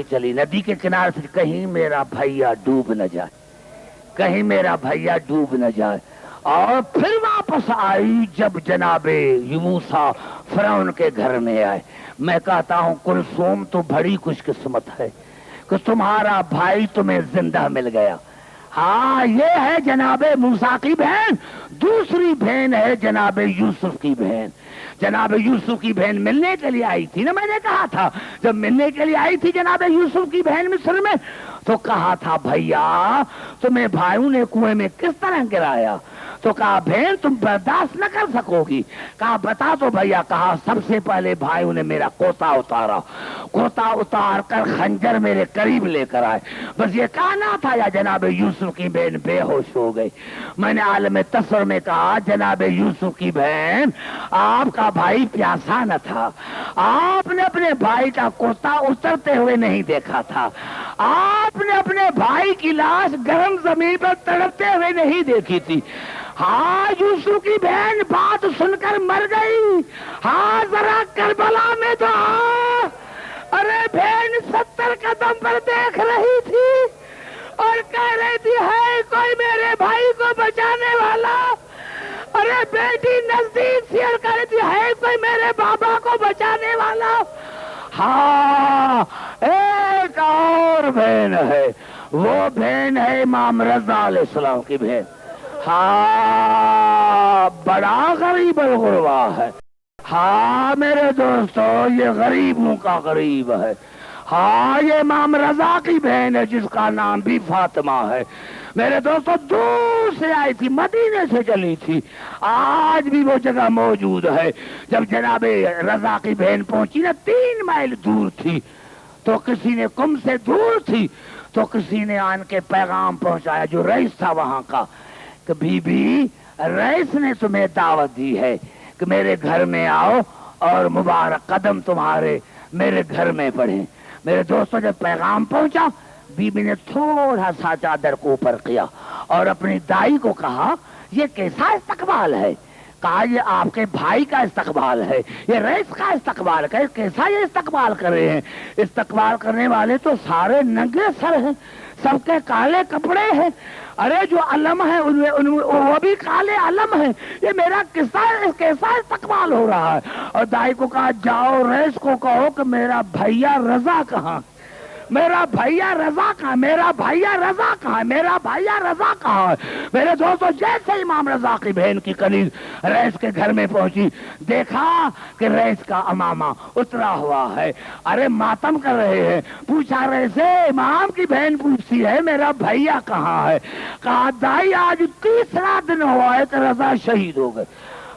چلی ندی کے کنارے سے، کہیں میرا بھیا ڈوب نہ جائے، کہیں میرا بھیا ڈوب نہ جائے. اور پھر واپس آئی جب جناب موسیٰ فرعون کے گھر میں آئے. میں کہتا ہوں کلثوم تو بڑی خوش قسمت ہے. کہ تمہارا بھائی تمہیں زندہ مل گیا. ہاں یہ ہے جناب موسیٰ کی بہن. دوسری بہن ہے جناب یوسف کی بہن. جناب یوسف کی بہن ملنے کے لیے آئی تھی نا, میں نے کہا تھا جب ملنے کے لیے آئی تھی جناب یوسف کی بہن مصر میں, تو کہا تھا بھیا تمہیں بھائیوں نے کنویں میں کس طرح گرایا؟ تو کہا بہن تم برداشت نہ کر سکو گی. کہا بتا تو بھیا. کہا سب سے پہلے بھائیوں نے میرا کوتا اتارا, کوتا اتار کر خنجر میرے قریب لے کر آئے. بس یہ کہنا تھا یا جناب یوسف کی بہن بے ہوش ہو گئی. میں نے عالم تصور میں کہا جناب یوسف کی بہن آپ کا بھائی پیاسا نہ تھا, آپ نے اپنے بھائی کا کوتا اترتے ہوئے نہیں دیکھا تھا, آپ نے اپنے بھائی کی لاش گرم زمین پر تڑپتے ہوئے نہیں دیکھی تھی. ہاں یوسف کی بہن بات سن کر مر گئی. ہاں ذرا کربلا میں تو ارے بہن 70 قدم پر دیکھ رہی تھی اور کہہ رہی تھی ہے کوئی میرے بھائی کو بچانے والا. ارے بیٹی نزدیک سی اور کہہ رہی تھی ہے کوئی میرے بابا کو بچانے والا. ہاں ایک اور بہن ہے, وہ بہن ہے امام رضا علیہ السلام کی بہن. ہاں بڑا غریب الغربا ہے. ہاں میرے دوستو یہ غریبوں کا غریب ہے. ہاں یہ امام رضا کی بہن ہے جس کا نام بھی فاطمہ ہے. میرے دوستو دور سے آئی تھی, مدینے سے چلی تھی. آج بھی وہ جگہ موجود ہے. جب جناب رضا کی بہن پہنچی نا 3 میل دور تھی, تو کسی نے کم سے دور تھی تو کسی نے آن کے پیغام پہنچایا جو رئیس تھا وہاں کا کہ بی بی رئیس نے تمہیں دعوت دی ہے کہ میرے گھر میں آؤ اور مبارک قدم تمہارے میرے گھر میں پڑھیں. میرے دوستوں جب پیغام پہنچا بی بی نے تھوڑا سا چادر کو اوپر کیا اور اپنی دائی کو کہا یہ کیسا استقبال ہے؟ کہا یہ آپ کے بھائی کا استقبال ہے, یہ رئیس کا استقبال ہے. کیسا یہ استقبال کر رہے ہیں؟ استقبال کرنے والے تو سارے ننگے سر ہیں, سب کے کالے کپڑے ہیں. ارے جو علم ہے وہ بھی کالے علم ہیں. یہ میرا کیسا استقبال ہو رہا ہے؟ اور دائی کو کہا جاؤ رئیس کو کہو کہ میرا بھیا رضا کہاں, میرا بھیا رضا کہاں, میرا بھیا رضا کہاں, میرا بھیا رضا کہاں. میرے دوستو جیسے امام رضا کی بہن کی کنیز رئیس کے گھر میں پہنچی, دیکھا کہ رئیس کا امامہ اترا ہوا ہے. ارے ماتم کر رہے ہیں. پوچھا رئیس سے, امام کی بہن پوچھتی ہے میرا بھیا کہاں ہے. کہا دائی آج 3 دن ہوا ہے کہ رضا شہید ہو گئے.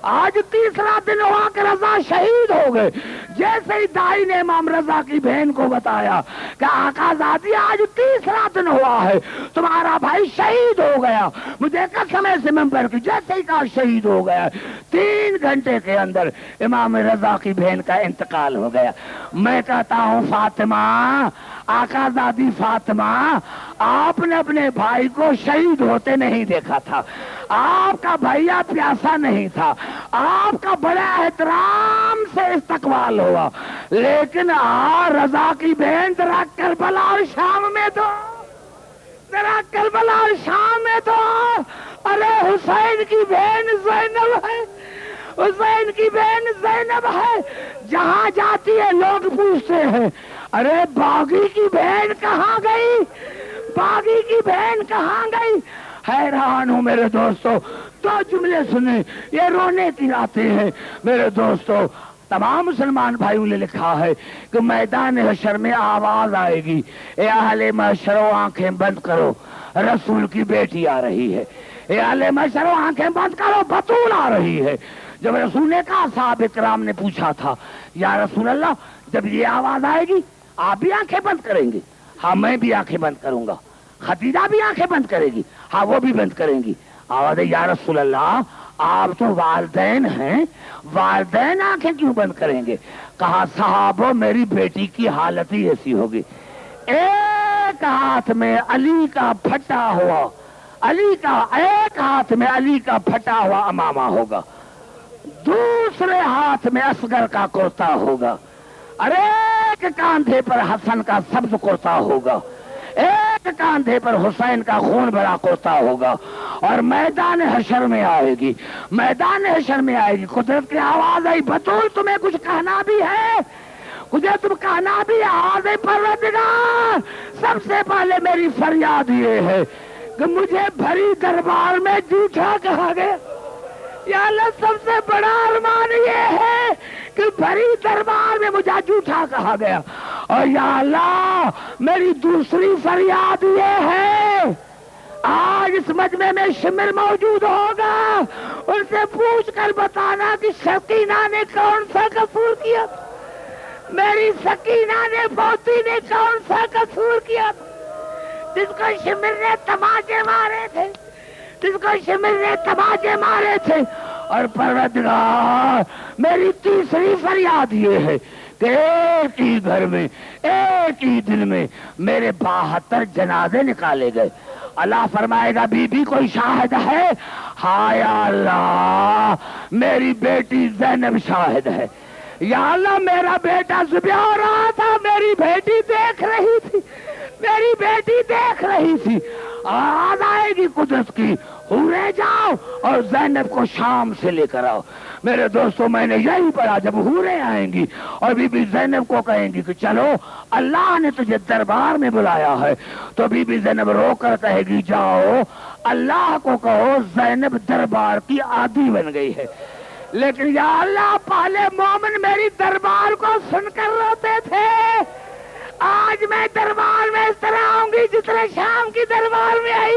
آج 3 دن ہوا کہ رضا شہید ہو گئے. جیسے ہی دائی نے امام رضا کی بہن کو بتایا کہ آقا زادی آج 3 دن ہوا ہے تمہارا بھائی شہید ہو گیا, مجھے قسم ہے ممبر کی, جیسے ہی کہا شہید ہو گیا 3 گھنٹے کے اندر امام رضا کی بہن کا انتقال ہو گیا. میں کہتا ہوں فاطمہ, آقا زادی فاطمہ, آپ نے اپنے بھائی کو شہید ہوتے نہیں دیکھا تھا, آپ کا بھیا پیاسا نہیں تھا, آپ کا بڑا احترام سے استقبال ہوا. لیکن رضا کی بہن ذرا کربلا اور شام میں تو, ذرا کربلا اور شام میں تو, ارے حسین کی بہن زینب ہے, حسین کی بہن زینب ہے. جہاں جاتی ہے لوگ پوچھتے ہیں ارے باغی کی بہن کہاں گئی, باغی کی بہن کہاں گئی. حیران ہوں میرے دوستو. 2 جملے سنیں, یہ رونے کی باتیں ہیں میرے دوستو. تمام مسلمان بھائیوں نے لکھا ہے کہ میدان حشر میں آواز آئے گی, اے اہل محشر آنکھیں بند کرو, رسول کی بیٹی آ رہی ہے. اے اہل محشر آنکھیں بند کرو, بطول آ رہی ہے. جب رسول نے کہا, صحابہ کرام نے پوچھا تھا یا رسول اللہ جب یہ آواز آئے گی آپ بھی آنکھیں بند کریں گے؟ ہاں میں بھی آنکھیں بند کروں گا. خدیجہ بھی آنکھیں بند کرے گی؟ ہاں وہ بھی بند کریں گی. آواز ہے یا رسول اللہ آپ تو والدین ہیں, والدین آنکھیں کیوں بند کریں گے؟ کہا صحابہ میری بیٹی کی حالت ہی ایسی ہوگی. ایک ہاتھ میں علی کا پھٹا ہوا, ایک ہاتھ میں علی کا پھٹا ہوا امامہ ہوگا, دوسرے ہاتھ میں اصغر کا کرتا ہوگا, ارے ایک کاندھے پر حسن کا سبز کرتا ہوگا, ایک کاندھے پر حسین کا خون بھرا کرتا ہوگا, اور میدان حشر میں آئے گی, میدان حشر میں آئے گی. قدرت کی آواز آئی, بطول تمہیں کچھ کہنا بھی ہے, مجھے تم کہنا بھی آواز پروردگار سب سے پہلے میری فریاد یہ ہے کہ مجھے بھری دربار میں جھوٹا کہا گیا. یا اللہ سب سے بڑا ارمان یہ ہے کہ بھری دربار میں مجھے جھوٹا کہا گیا. اور یا اللہ میری دوسری فریاد یہ ہے آج اس مجمع میں شمر موجود ہوگا, ان سے پوچھ کر بتانا کہ سکینہ نے کون سا قصور کیا, میری سکینہ نے پوتی نے کون سا قصور کیا جس کو شمر نے تماچے مارے تھے, جس کو شمر نے تماچے مارے تھے. اور پروردگار میری تیسری فریاد یہ ہے کہ ایک ہی گھر میں ایک ہی دن میں میرے 72 جنازے نکالے گئے. اللہ فرمائے گا بی بی کوئی شاہد ہے؟ ہاں یا اللہ میری بیٹی زینب شاہد ہے. یا اللہ میرا بیٹا ذبح ہو رہا تھا, میری بیٹی دیکھ رہی تھی, میری بیٹی دیکھ رہی تھی. آواز آئے گی قدس کی, حورے جاؤ اور زینب کو شام سے لے کر آؤ. میرے دوستوں میں نے یہی پڑھا, جب حوریں آئیں گی اور بی بی زینب کو کہیں گی کہ چلو اللہ نے تجھے دربار میں بلایا ہے, تو بی بی زینب رو کر کہے گی جاؤ اللہ کو کہو زینب دربار کی عادی بن گئی ہے. لیکن یا اللہ پہلے مومن میری دربار کو سن کر روتے تھے, آج میں دربار میں اس طرح آؤں گی جس طرح شام کی دربار میں آئی.